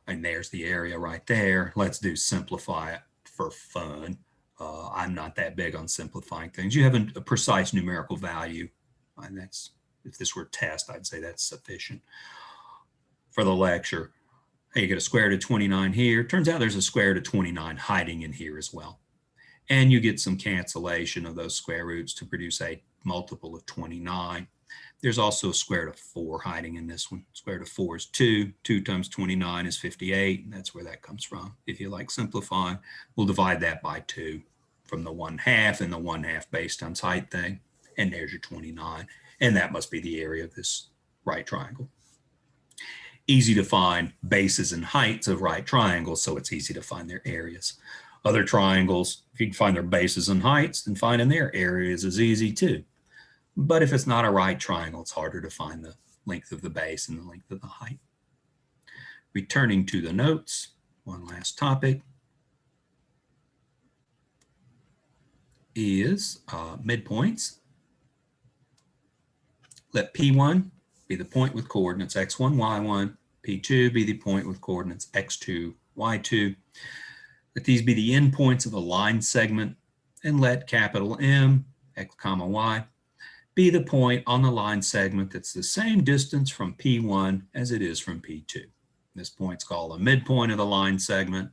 And there's the area right there. Let's do simplify it for fun. I'm not that big on simplifying things. You have a precise numerical value, and that's, if this were a test, I'd say that's sufficient for the lecture. Hey, you get a square root of 29 here. Turns out there's a square root of 29 hiding in here as well. And you get some cancellation of those square roots to produce a multiple of 29. There's also a square root of 4 hiding in this one. Square root of 4 is 2. 2 times 29 is 58. And that's where that comes from. If you like simplifying, we'll divide that by 2 from the 1/2 and the 1/2 base times height thing. And there's your 29. And that must be the area of this right triangle. Easy to find bases and heights of right triangles, so it's easy to find their areas. Other triangles, if you can find their bases and heights, then finding their areas is easy too. But if it's not a right triangle, it's harder to find the length of the base and the length of the height. Returning to the notes, one last topic is midpoints. Let P1 be the point with coordinates x1, y1, P2 be the point with coordinates x2, y2. Let these be the endpoints of a line segment, and let capital M, x comma y, be the point on the line segment that's the same distance from P1 as it is from P2. This point's called a midpoint of the line segment,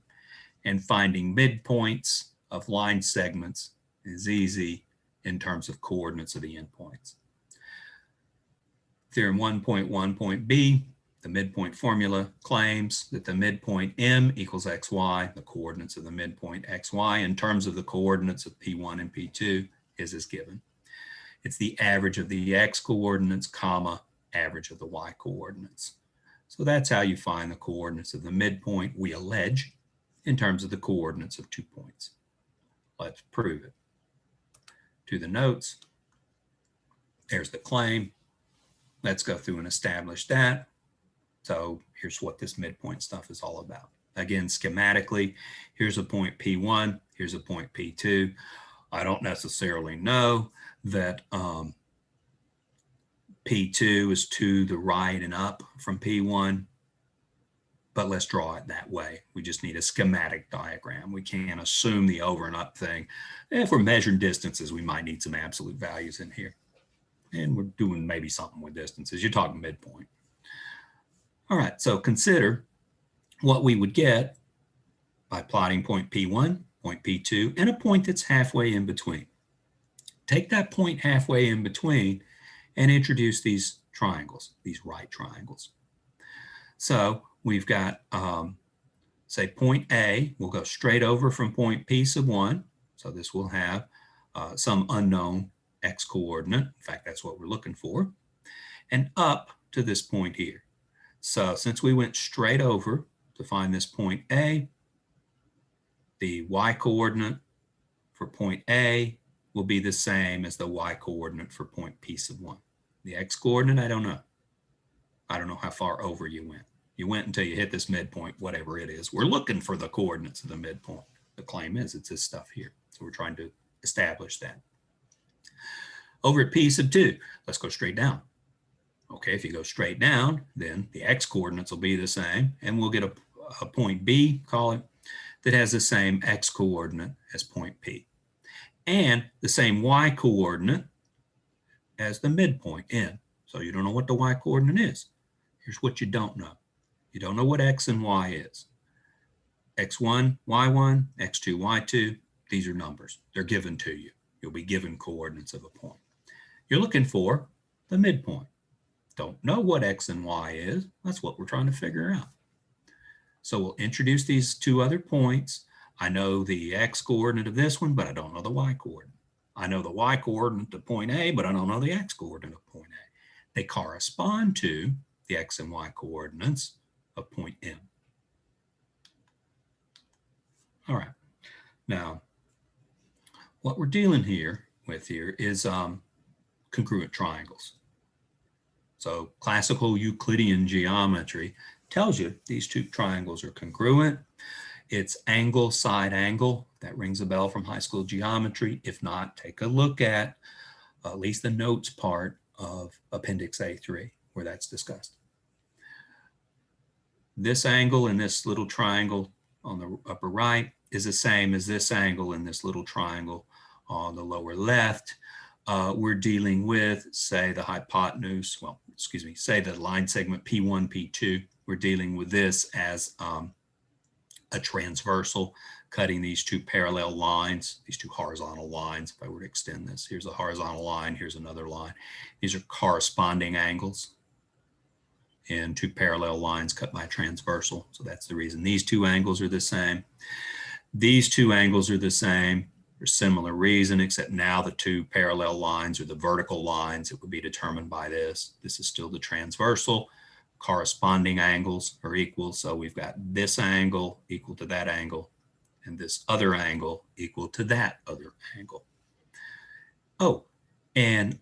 and finding midpoints of line segments is easy in terms of coordinates of the endpoints. Theorem 1.1.b, the midpoint formula claims that the midpoint M equals xy, the coordinates of the midpoint xy in terms of the coordinates of P1 and P2 is as given. It's the average of the x coordinates, comma, average of the y coordinates. So that's how you find the coordinates of the midpoint, we allege, in terms of the coordinates of 2 points. Let's prove it. To the notes, there's the claim. Let's go through and establish that. So here's what this midpoint stuff is all about. Again, schematically, here's a point P1, here's a point P2. I don't necessarily know that P2 is to the right and up from P1, but let's draw it that way. We just need a schematic diagram. We can't assume the over and up thing. If we're measuring distances, we might need some absolute values in here. And we're doing maybe something with distances. You're talking midpoint. All right, so consider what we would get by plotting point P1, point P2, and a point that's halfway in between. Take that point halfway in between and introduce these triangles, these right triangles. So we've got, say, point A will go straight over from point P sub 1. So this will have some unknown x coordinate. In fact, that's what we're looking for. And up to this point here. So since we went straight over to find this point A, the y coordinate for point A will be the same as the y coordinate for point P sub 1. The x coordinate, I don't know. I don't know how far over you went. You went until you hit this midpoint, whatever it is. We're looking for the coordinates of the midpoint. The claim is it's this stuff here. So we're trying to establish that. Over at P sub 2, let's go straight down. Okay, if you go straight down, then the x coordinates will be the same, and we'll get a point B, call it, that has the same x coordinate as point P, and the same y coordinate as the midpoint N. So you don't know what the y coordinate is. Here's what you don't know. You don't know what x and y is. x1, y1, x2, y2, these are numbers. They're given to you. You'll be given coordinates of a point. You're looking for the midpoint. Don't know what x and y is. That's what we're trying to figure out. So we'll introduce these two other points. I know the x coordinate of this one, but I don't know the y coordinate. I know the y coordinate of point A, but I don't know the x coordinate of point A. They correspond to the x and y coordinates of point M. All right. Now, what we're dealing with here is congruent triangles. So classical Euclidean geometry tells you these two triangles are congruent. It's angle, side angle. That rings a bell from high school geometry. If not, take a look at least the notes part of Appendix A3, where that's discussed. This angle in this little triangle on the upper right is the same as this angle in this little triangle on the lower left. We're dealing with, say, the hypotenuse, say the line segment P1, P2. We're dealing with this as a transversal, cutting these two parallel lines, these two horizontal lines. If I were to extend this, here's a horizontal line, here's another line. These are corresponding angles in two parallel lines cut by transversal. So that's the reason these two angles are the same. These two angles are the same for similar reason, except now the two parallel lines are the vertical lines. It would be determined by this. This is still the transversal. Corresponding angles are equal. So we've got this angle equal to that angle, and this other angle equal to that other angle. Oh, and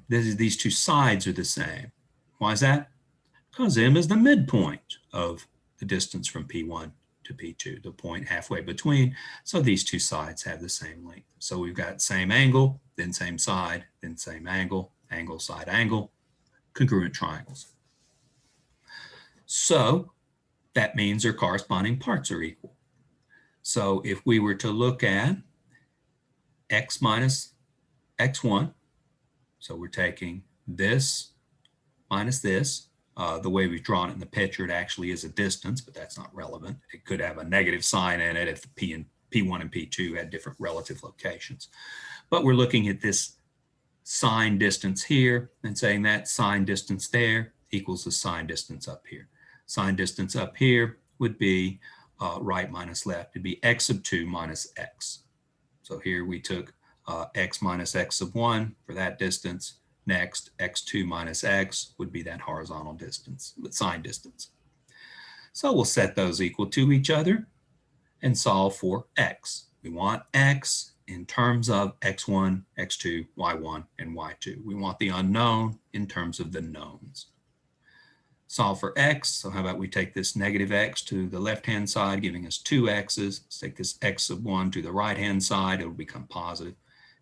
these two sides are the same. Why is that? Because M is the midpoint of the distance from P1 to P2, the point halfway between. So these two sides have the same length. So we've got same angle, then same side, then same angle, angle, side, angle, congruent triangles. So that means their corresponding parts are equal. So if we were to look at x minus x1, so we're taking this minus this. The way we've drawn it in the picture, it actually is a distance, but that's not relevant. It could have a negative sign in it if P1 and P2 had different relative locations. But we're looking at this sine distance here and saying that sine distance there equals the sine distance up here. Sine distance up here would be right minus left. It'd be x sub 2 minus x. So here we took x minus x sub 1 for that distance. Next, x2 minus x would be that horizontal distance, the sine distance. So we'll set those equal to each other and solve for x. We want x in terms of x1, x2, y1, and y2. We want the unknown in terms of the knowns. Solve for x, so how about we take this negative x to the left-hand side, giving us 2 x's. Let's take this x sub 1 to the right-hand side, it'll become positive,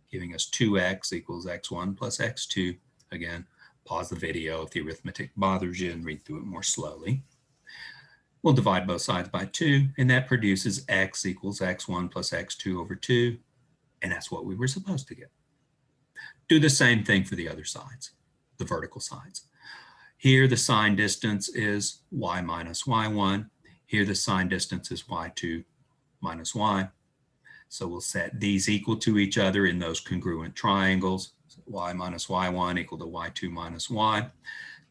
giving us 2x equals x1 plus x2. Again, pause the video if the arithmetic bothers you and read through it more slowly. We'll divide both sides by 2, and that produces x equals x1 plus x2 over 2, and that's what we were supposed to get. Do the same thing for the other sides, the vertical sides. Here the sign distance is y minus y1. Here the sign distance is y2 minus y. So we'll set these equal to each other in those congruent triangles. So y minus y1 equal to y2 minus y.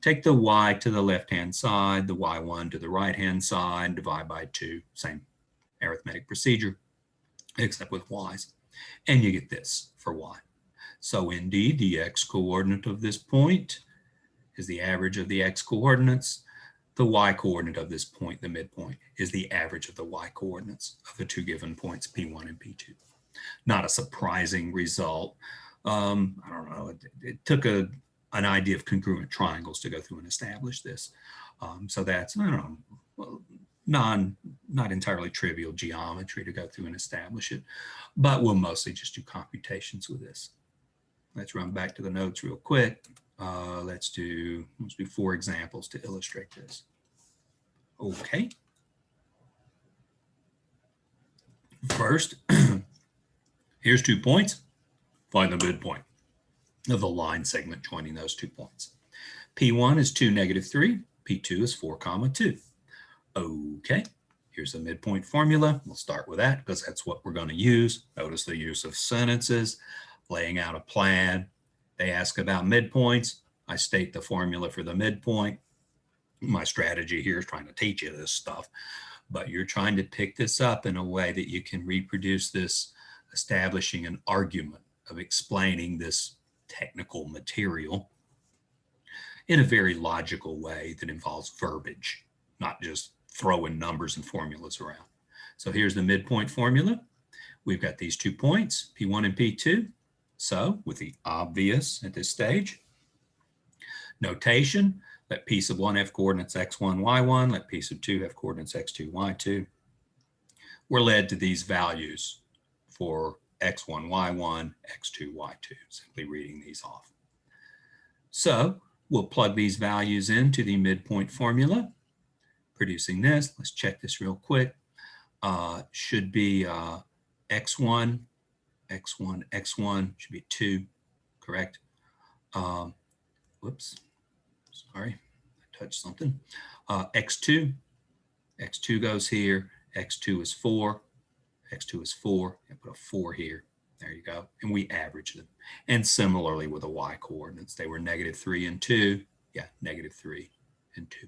Take the y to the left-hand side, the y1 to the right-hand side, divide by 2, same arithmetic procedure, except with y's. And you get this for y. So indeed, the x-coordinate of this point is the average of the x-coordinates. The y-coordinate of this point, the midpoint, is the average of the y-coordinates of the two given points, P1 and P2. Not a surprising result. I don't know, it took an idea of congruent triangles to go through and establish this. So that's, I don't know, not entirely trivial geometry to go through and establish it, but we'll mostly just do computations with this. Let's run back to the notes real quick. Let's do 4 examples to illustrate this. Okay. First, here's 2 points. Find the midpoint of the line segment joining those 2 points. P1 is 2, -3. P2 is 4, 2. Okay. Here's the midpoint formula. We'll start with that because that's what we're going to use. Notice the use of sentences, laying out a plan. They ask about midpoints. I state the formula for the midpoint. My strategy here is trying to teach you this stuff, but you're trying to pick this up in a way that you can reproduce this, establishing an argument of explaining this technical material in a very logical way that involves verbiage, not just throwing numbers and formulas around. So here's the midpoint formula. We've got these 2 points, P1 and P2. So with the obvious at this stage, notation, let P sub 1 have coordinates x1, y1, let P sub 2 have coordinates x2, y2. We're led to these values for x1, y1, x2, y2, simply reading these off. So we'll plug these values into the midpoint formula, producing this. Let's check this real quick. Should be x1, x1 should be 2, correct? Whoops, sorry, I touched something. x2 goes here, x2 is 4, x2 is 4, and put a 4 here. There you go, and we average them. And similarly with the y coordinates, they were -3 and 2, yeah, -3 and 2.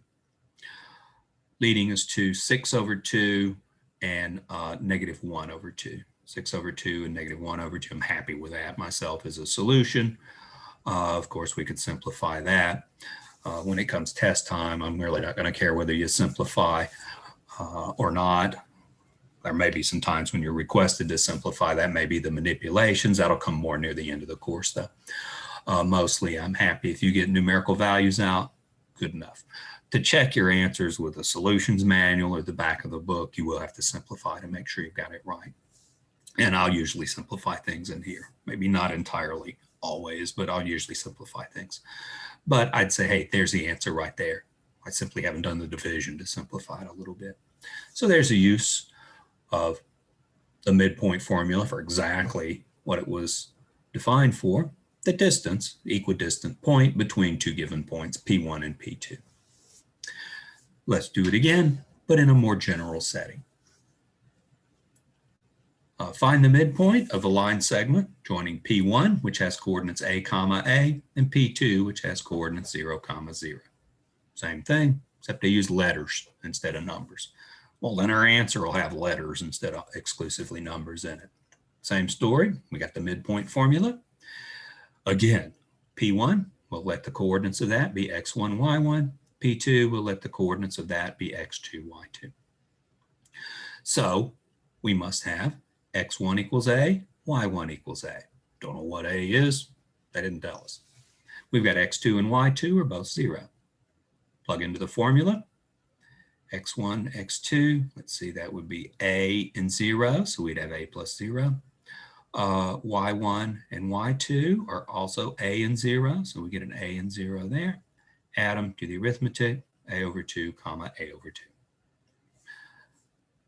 Leading us to 6 over 2 and -1 over 2. 6 over 2 and -1 over 2. I'm happy with that myself as a solution. Of course, we could simplify that. When it comes test time, I'm really not going to care whether you simplify or not. There may be some times when you're requested to simplify. That may be the manipulations. That'll come more near the end of the course, though. Mostly, I'm happy if you get numerical values out, good enough. To check your answers with a solutions manual or the back of the book, you will have to simplify to make sure you've got it right. And I'll usually simplify things in here. Maybe not entirely always, but I'll usually simplify things. But I'd say, hey, there's the answer right there. I simply haven't done the division to simplify it a little bit. So there's a use of the midpoint formula for exactly what it was defined for, the distance, equidistant point between 2 given points, P1 and P2. Let's do it again, but in a more general setting. Find the midpoint of a line segment joining P1, which has coordinates a, a, and P2, which has coordinates 0, 0. Same thing, except they use letters instead of numbers. Well, then our answer will have letters instead of exclusively numbers in it. Same story, we got the midpoint formula. Again, P1, we'll let the coordinates of that be x1, y1. P2, we'll let the coordinates of that be x2, y2. So we must have x1 equals a, y1 equals a. Don't know what a is, that didn't tell us. We've got x2 and y2 are both 0. Plug into the formula, x1, x2, let's see, that would be a and 0, so we'd have a plus 0. Y1 and y2 are also a and 0, so we get an a and 0 there. Add them to the arithmetic, a over 2, comma, a over 2.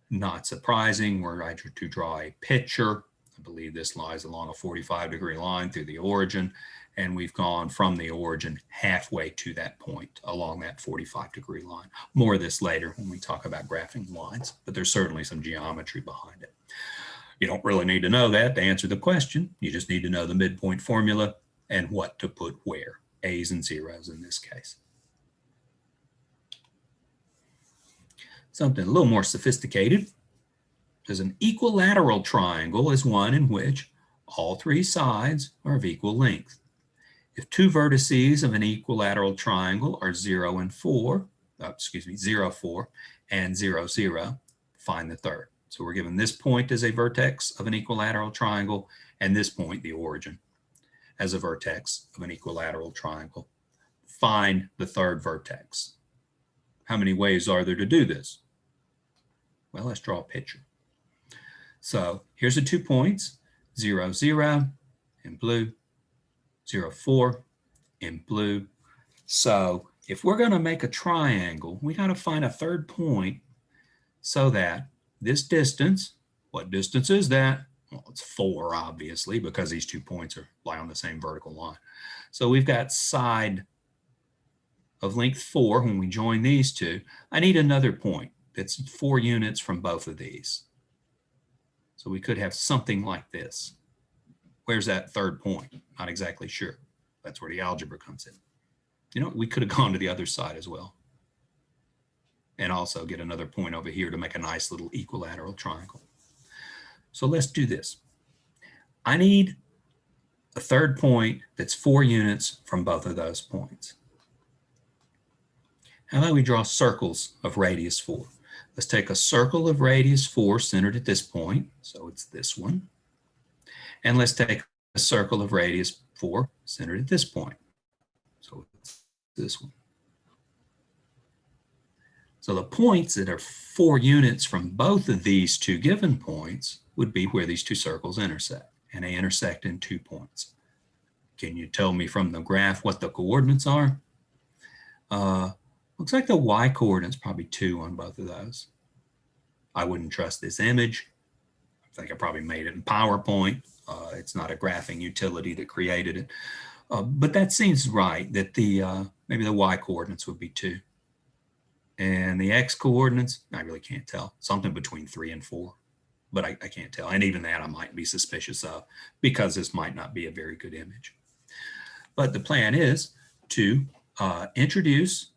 Not surprising, were I to draw a picture, I believe this lies along a 45-degree line through the origin, and we've gone from the origin halfway to that point along that 45-degree line. More of this later when we talk about graphing lines, but there's certainly some geometry behind it. You don't really need to know that to answer the question. You just need to know the midpoint formula and what to put where, A's and zeros in this case. Something a little more sophisticated. There's an equilateral triangle is one in which all three sides are of equal length. If two vertices of an equilateral triangle are 0 and 4, 0, 4, and 0, 0, find the third. So we're given this point as a vertex of an equilateral triangle, and this point, the origin, as a vertex of an equilateral triangle. Find the third vertex. How many ways are there to do this? Well, let's draw a picture. So here's the 2 points, 0, 0 in blue, 0, 4 in blue. So if we're going to make a triangle, we got to find a third point so that this distance, what distance is that? Well, it's 4, obviously, because these 2 points lie on the same vertical line. So we've got side of length 4 when we join these two. I need another point that's 4 units from both of these. So we could have something like this. Where's that third point? Not exactly sure. That's where the algebra comes in. You know, we could have gone to the other side as well, and also get another point over here to make a nice little equilateral triangle. So let's do this. I need a third point that's 4 units from both of those points. How about we draw circles of radius 4? Let's take a circle of radius 4 centered at this point, so it's this one. And let's take a circle of radius 4 centered at this point, so it's this one. So the points that are 4 units from both of these two given points would be where these two circles intersect, and they intersect in 2 points. Can you tell me from the graph what the coordinates are? Looks like the y coordinate's probably 2 on both of those. I wouldn't trust this image. I think I probably made it in PowerPoint. It's not a graphing utility that created it. But that seems right, that maybe the y coordinates would be 2. And the x coordinates, I really can't tell. Something between 3 and 4, but I can't tell. And even that I might be suspicious of, because this might not be a very good image. But the plan is to introduce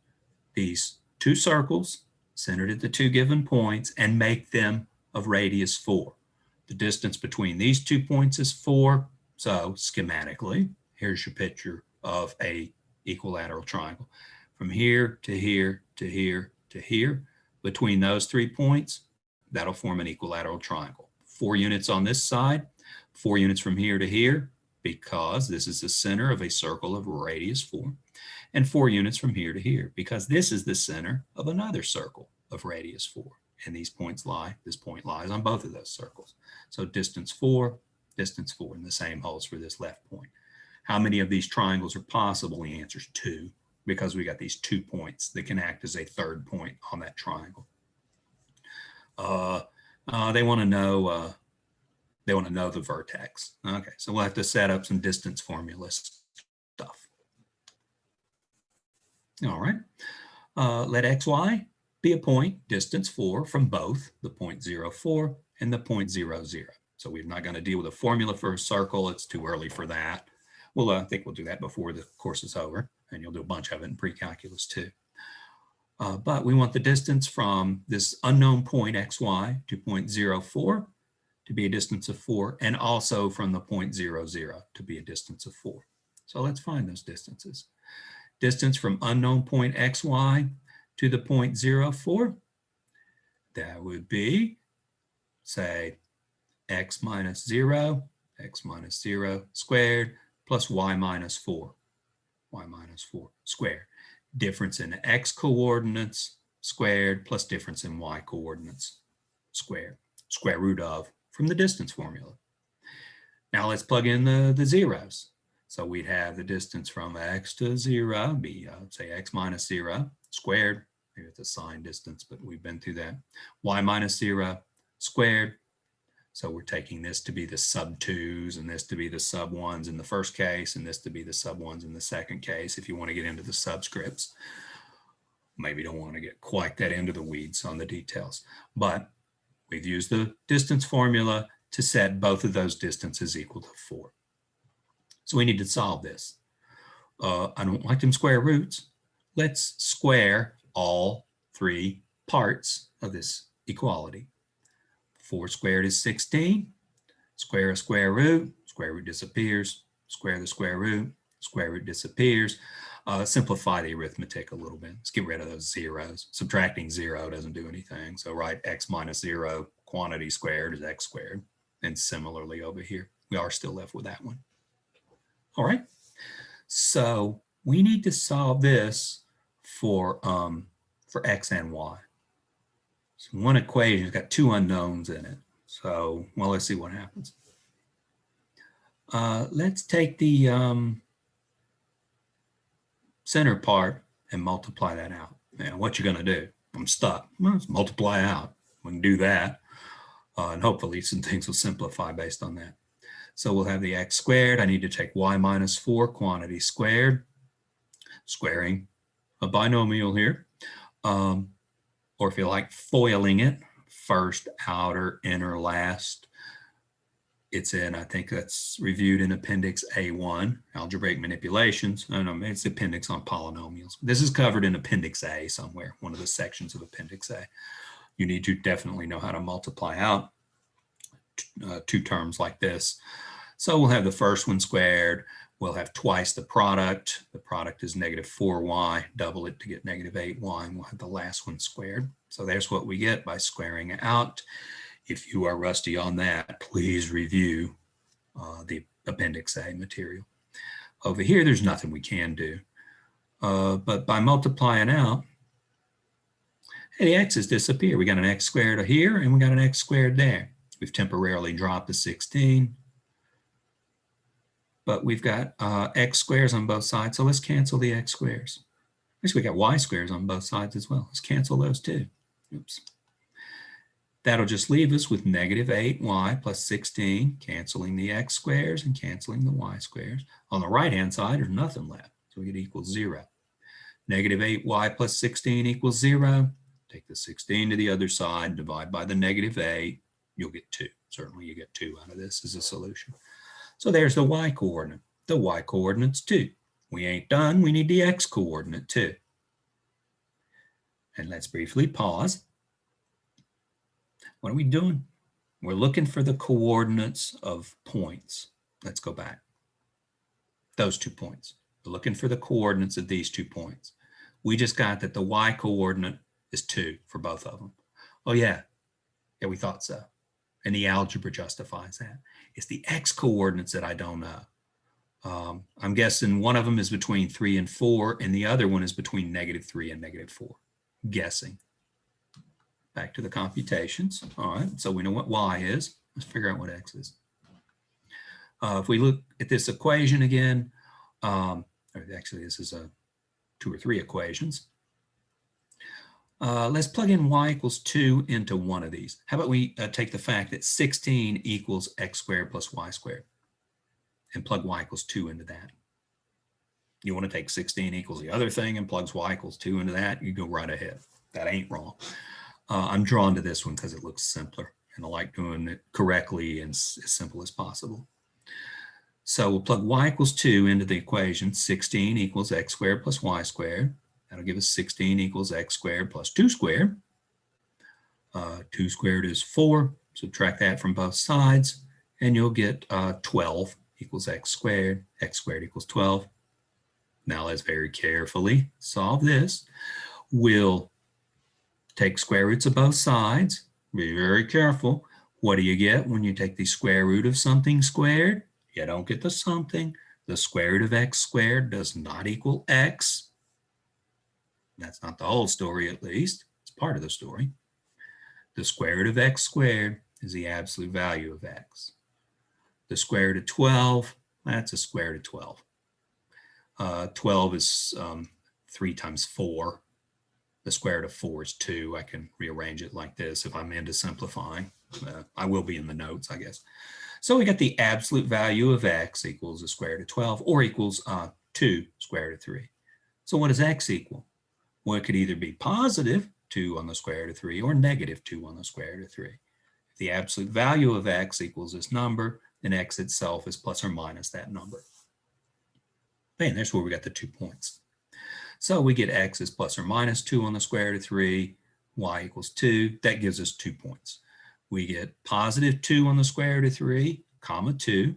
these 2 circles centered at the 2 given points and make them of radius 4. The distance between these 2 points is 4. So schematically, here's your picture of a equilateral triangle. From here to here to here to here, between those 3 points, that'll form an equilateral triangle. 4 units on this side, 4 units from here to here, because this is the center of a circle of radius 4, and 4 units from here to here, because this is the center of another circle of radius 4. And these points lie, this point lies on both of those circles. So distance 4, and the same holds for this left point. How many of these triangles are possible? The answer is 2, because we got these 2 points that can act as a third point on that triangle. They want to know the vertex. Okay, so we'll have to set up some distance formula stuff. All right, let xy be a point, distance 4, from both the point 0, 4 and the point 0, 0. So we're not going to deal with a formula for a circle. It's too early for that. Well, I think we'll do that before the course is over, and you'll do a bunch of it in Precalculus too. But we want the distance from this unknown point xy to point 0, 4 to be a distance of 4, and also from the point 0, 0 to be a distance of 4. So let's find those distances. Distance from unknown point xy to the point 0, 4, that would be, say, x minus 0 squared plus y minus 4 squared. Difference in x coordinates squared plus difference in y coordinates squared. Square root of from the distance formula. Now let's plug in the zeros. So we'd have the distance from x to 0 be, say, x minus 0 squared Maybe it's a sign distance, but we've been through that. Y minus 0 squared. So we're taking this to be the sub 2's and this to be the sub 1's in the first case and this to be the sub 1's in the second case if you want to get into the subscripts. Maybe don't want to get quite that into the weeds on the details, but we've used the distance formula to set both of those distances equal to 4. So we need to solve this. I don't like them square roots. Let's square all 3 parts of this equality. 4 squared is 16. Square a square root disappears. Square the square root disappears. Simplify the arithmetic a little bit. Let's get rid of those zeros. Subtracting 0 doesn't do anything. So write x minus 0 quantity squared is x squared. And similarly over here, we are still left with that one. All right. So we need to solve this for x and y. So one equation has got 2 unknowns in it. So, well, let's see what happens. Let's take the center part and multiply that out. Now, what you're going to do? I'm stuck. Well, let's multiply out. We can do that. And hopefully some things will simplify based on that. So we'll have the x squared. I need to take y minus 4 quantity squared, squaring a binomial here. Or if you like foiling it, first, outer, inner, last. It's in, I think that's reviewed in Appendix A1, Algebraic Manipulations. No, it's the appendix on polynomials. This is covered in Appendix A somewhere, one of the sections of Appendix A. You need to definitely know how to multiply out 2 terms like this. So we'll have the first one squared. We'll have twice the product. The product is negative 4y. Double it to get negative 8y. And we'll have the last one squared. So there's what we get by squaring it out. If you are rusty on that, please review the Appendix A material. Over here, there's nothing we can do. But by multiplying out, hey, the x's disappear. We got an x squared here and we got an x squared there. We've temporarily dropped the 16. But we've got x squares on both sides, so let's cancel the x squares. Actually, we got y squares on both sides as well. Let's cancel those too. Oops. That'll just leave us with negative 8y plus 16, canceling the x squares and canceling the y squares. On the right-hand side, there's nothing left, so we get equals 0. Negative 8y plus 16 equals 0. Take the 16 to the other side, divide by the negative 8, you'll get 2. Certainly you get 2 out of this as a solution. So there's the y coordinate. The y coordinate's 2. We ain't done. We need the x coordinate too. And let's briefly pause. What are we doing? We're looking for the coordinates of points. Let's go back. Those 2 points. We're looking for the coordinates of these 2 points. We just got that the y coordinate is 2 for both of them. Oh yeah, we thought so. And the algebra justifies that. It's the x coordinates that I don't know. I'm guessing one of them is between 3 and 4, and the other one is between negative 3 and negative 4. Guessing. Back to the computations. All right, so we know what y is. Let's figure out what x is. If we look at this equation again, actually this is 2 or 3 equations. Let's plug in y equals 2 into one of these. How about we take the fact that 16 equals x squared plus y squared and plug y equals 2 into that. You want to take 16 equals the other thing and plugs y equals 2 into that, you go right ahead. That ain't wrong. I'm drawn to this one because it looks simpler, and I like doing it correctly and as simple as possible. So we'll plug y equals 2 into the equation. 16 equals x squared plus y squared. That'll give us 16 equals x squared plus 2 squared. 2 squared is 4. Subtract that from both sides, and you'll get 12 equals x squared. X squared equals 12. Now let's very carefully solve this. We'll take square roots of both sides. Be very careful. What do you get when you take the square root of something squared? You don't get the something. The square root of x squared does not equal x. That's not the whole story, at least. It's part of the story. The square root of x squared is the absolute value of x. The square root of 12, that's a square root of 12. 12 is 3 times 4. The square root of 4 is 2. I can rearrange it like this if I'm into simplifying. I will be in the notes, I guess. So we got the absolute value of x equals the square root of 12 or equals 2 square root of 3. So what does x equal? Well, it could either be positive 2 on the square root of 3 or negative 2 on the square root of 3. If the absolute value of x equals this number, then x itself is plus or minus that number. And there's where we got the 2 points. So we get x is plus or minus 2 on the square root of 3, y equals 2. That gives us 2 points. We get positive 2 on the square root of 3, comma 2,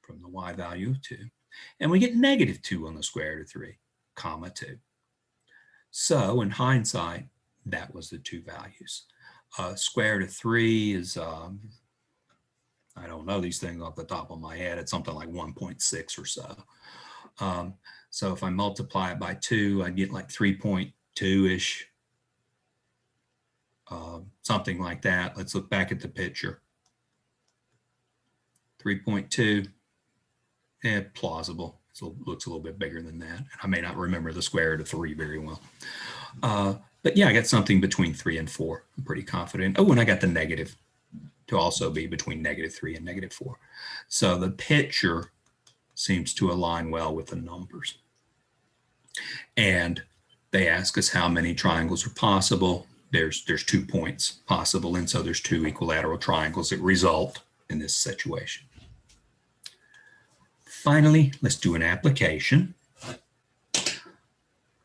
from the y value of 2. And we get negative 2 on the square root of 3, comma 2. So in hindsight, that was the 2 values. Square root of 3 is, I don't know these things off the top of my head. It's something like 1.6 or so. So if I multiply it by 2, I get like 3.2-ish, something like that. Let's look back at the picture. 3.2, plausible. So it looks a little bit bigger than that. And I may not remember the square root of 3 very well. But yeah, I got something between 3 and 4. I'm pretty confident. Oh, and I got the negative to also be between -3 and -4. So the picture seems to align well with the numbers. And they ask us how many triangles are possible. There's 2 points possible, and so there's 2 equilateral triangles that result in this situation. Finally, let's do an application.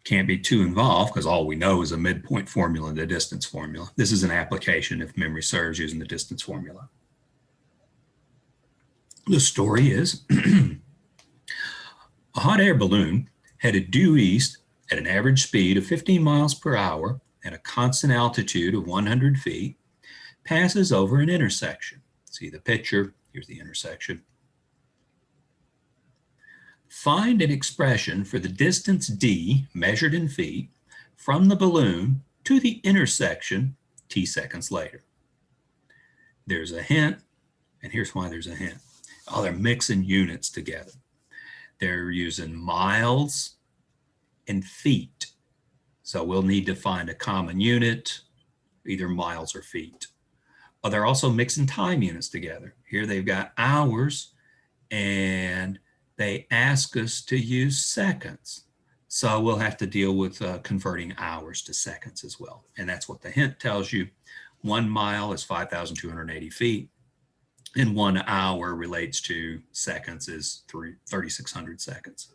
Can't be too involved because all we know is a midpoint formula and the distance formula. This is an application, if memory serves, using the distance formula. The story is a hot air balloon headed due east at an average speed of 15 miles per hour and a constant altitude of 100 feet passes over an intersection. See the picture, here's the intersection. Find an expression for the distance d measured in feet from the balloon to the intersection t seconds later. There's a hint, and here's why there's a hint. Oh, they're mixing units together. They're using miles and feet. So we'll need to find a common unit, either miles or feet. Oh, they're also mixing time units together. Here they've got hours, and they ask us to use seconds. So we'll have to deal with converting hours to seconds as well. And that's what the hint tells you. 1 mile is 5,280 feet. And 1 hour relates to seconds is 3,600 seconds.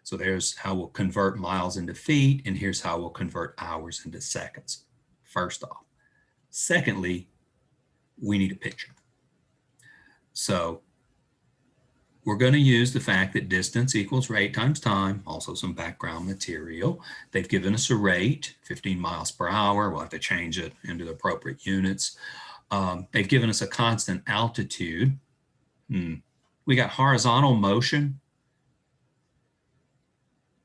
So there's how we'll convert miles into feet, and here's how we'll convert hours into seconds, first off. Secondly, we need a picture. So we're going to use the fact that distance equals rate times time, also some background material. They've given us a rate, 15 miles per hour. We'll have to change it into the appropriate units. They've given us a constant altitude. We got horizontal motion,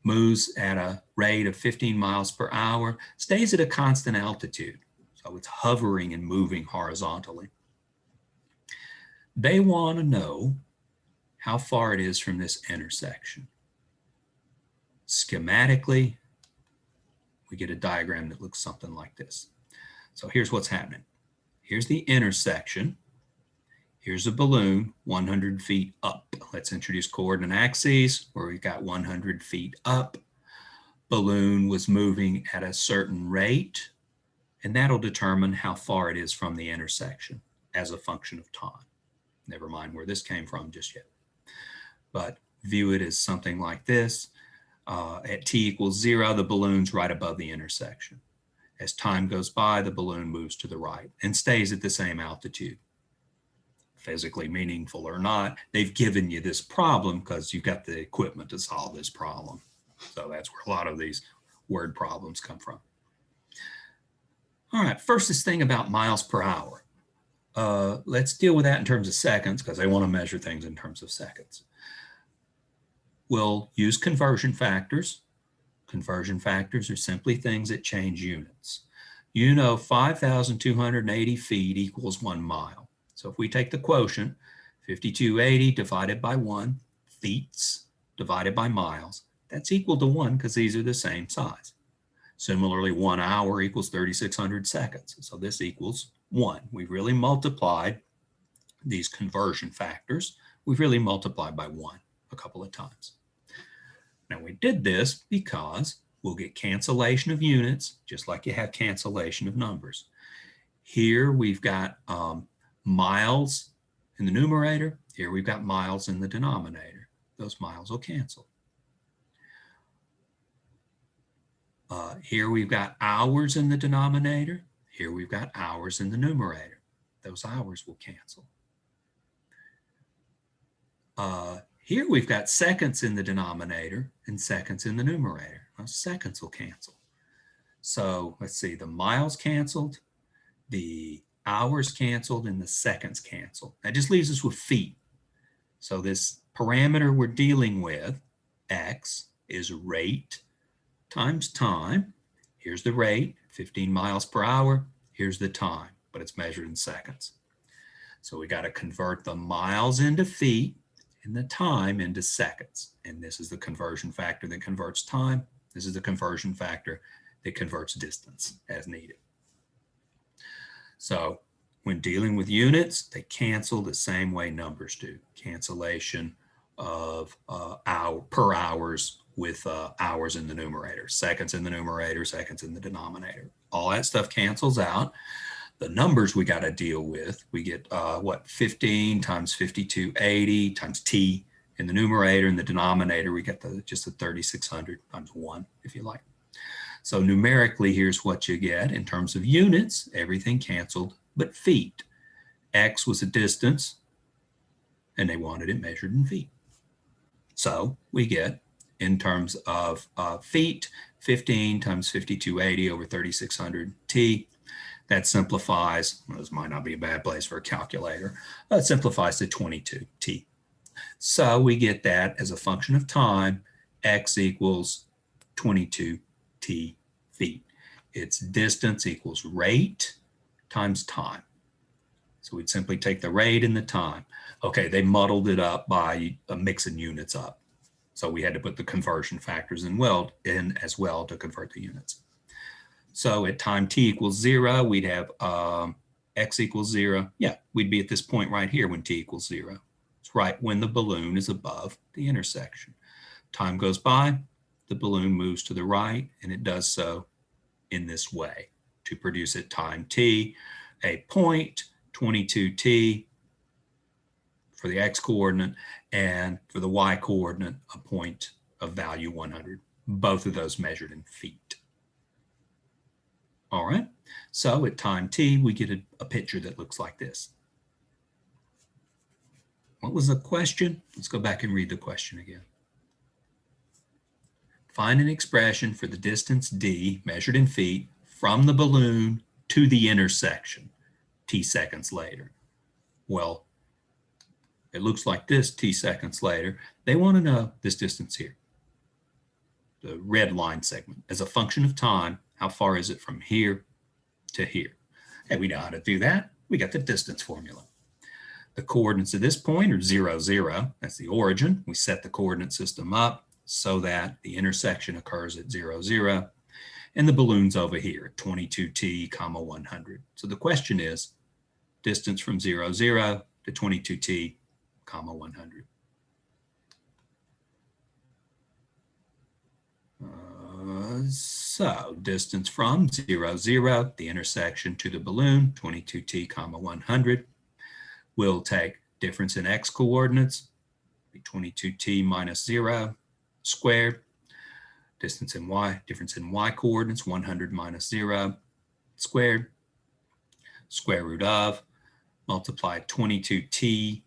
moves at a rate of 15 miles per hour, stays at a constant altitude. So it's hovering and moving horizontally. They want to know how far it is from this intersection. Schematically, we get a diagram that looks something like this. So here's what's happening. Here's the intersection. Here's a balloon 100 feet up. Let's introduce coordinate axes where we've got 100 feet up. Balloon was moving at a certain rate, and that'll determine how far it is from the intersection as a function of time. Never mind where this came from just yet. But view it as something like this. At t equals 0, the balloon's right above the intersection. As time goes by, the balloon moves to the right and stays at the same altitude. Physically meaningful or not, they've given you this problem because you've got the equipment to solve this problem. So that's where a lot of these word problems come from. All right, first this thing about miles per hour. Let's deal with that in terms of seconds because they want to measure things in terms of seconds. We'll use conversion factors. Conversion factors are simply things that change units. You know 5,280 feet equals 1 mile. So if we take the quotient, 5,280 divided by 1, feet divided by miles, that's equal to 1 because these are the same size. Similarly, 1 hour equals 3,600 seconds. So this equals 1. We've really multiplied these conversion factors. We've really multiplied by 1 a couple of times. Now we did this because we'll get cancellation of units, just like you have cancellation of numbers. Here we've got miles in the numerator. Here we've got miles in the denominator. Those miles will cancel. Here we've got hours in the denominator. Here we've got hours in the numerator. Those hours will cancel. Here we've got seconds in the denominator and seconds in the numerator. Those seconds will cancel. So let's see, the miles canceled, the hours canceled, and the seconds canceled. That just leaves us with feet. So this parameter we're dealing with, x, is rate times time. Here's the rate, 15 miles per hour. Here's the time, but it's measured in seconds. So we got to convert the miles into feet and the time into seconds. And this is the conversion factor that converts time. This is the conversion factor that converts distance as needed. So when dealing with units, they cancel the same way numbers do. Cancellation of per hours with hours in the numerator, seconds in the numerator, seconds in the denominator. All that stuff cancels out. The numbers we got to deal with, we get 15 times 5280 times t in the numerator. In the denominator, we get just the 3600 times 1, if you like. So numerically, here's what you get. In terms of units, everything canceled but feet. X was a distance, and they wanted it measured in feet. So we get, in terms of feet, 15 times 5280 over 3600 t. That simplifies, well, this might not be a bad place for a calculator, it simplifies to 22 t. So we get that as a function of time, x equals 22 t feet. Its distance equals rate times time. So we'd simply take the rate and the time. Okay, they muddled it up by mixing units up. So we had to put the conversion factors in as well to convert the units. So at time t equals 0, we'd have x equals 0. Yeah, we'd be at this point right here when t equals 0. It's right when the balloon is above the intersection. Time goes by, the balloon moves to the right, and it does so in this way to produce at time t a point, 22t for the x coordinate, and for the y coordinate, a point of value 100. Both of those measured in feet. All right, so at time t, we get a picture that looks like this. What was the question? Let's go back and read the question again. Find an expression for the distance d measured in feet from the balloon to the intersection t seconds later. Well, it looks like this t seconds later. They want to know this distance here, the red line segment, as a function of time. How far is it from here to here? And we know how to do that. We got the distance formula. The coordinates of this point are 0, 0. That's the origin. We set the coordinate system up so that the intersection occurs at 0, 0. And the balloon's over here, 22t, 100. So the question is, distance from 0, 0 to 22t, 100. So distance from 0, 0, the intersection to the balloon, 22t, 100. We'll take difference in x coordinates, be 22t minus 0 squared. Distance in y, difference in y coordinates, 100 minus 0 squared. Square root of, multiply 22t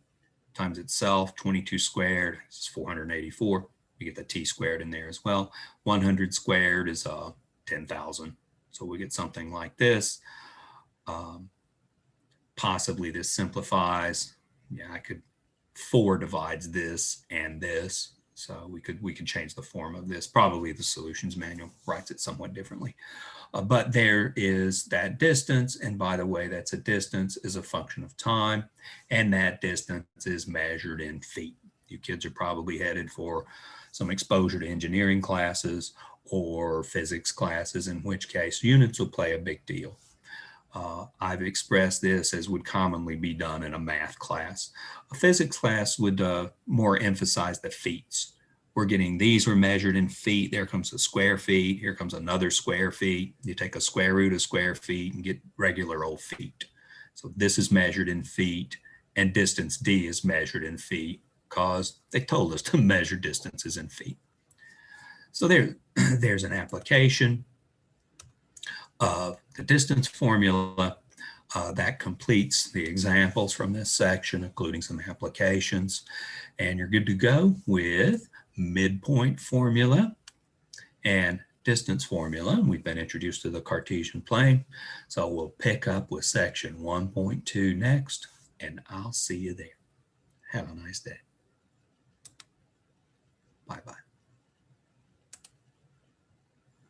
times itself, 22 squared, this is 484. We get the t squared in there as well. 100 squared is 10,000. So we get something like this. Possibly this simplifies. Yeah, 4 divides this and this. So we could change the form of this. Probably the solutions manual writes it somewhat differently. But there is that distance. And by the way, that's a distance is a function of time. And that distance is measured in feet. You kids are probably headed for some exposure to engineering classes or physics classes, in which case units will play a big deal. I've expressed this as would commonly be done in a math class. A physics class would more emphasize the feets. We're getting, these were measured in feet. There comes a square feet. Here comes another square feet. You take a square root of square feet and get regular old feet. So this is measured in feet, and distance d is measured in feet because they told us to measure distances in feet. So there's an application of the distance formula that completes the examples from this section, including some applications. And you're good to go with midpoint formula and distance formula. We've been introduced to the Cartesian plane. So we'll pick up with section 1.2 next, and I'll see you there. Have a nice day. Bye-bye.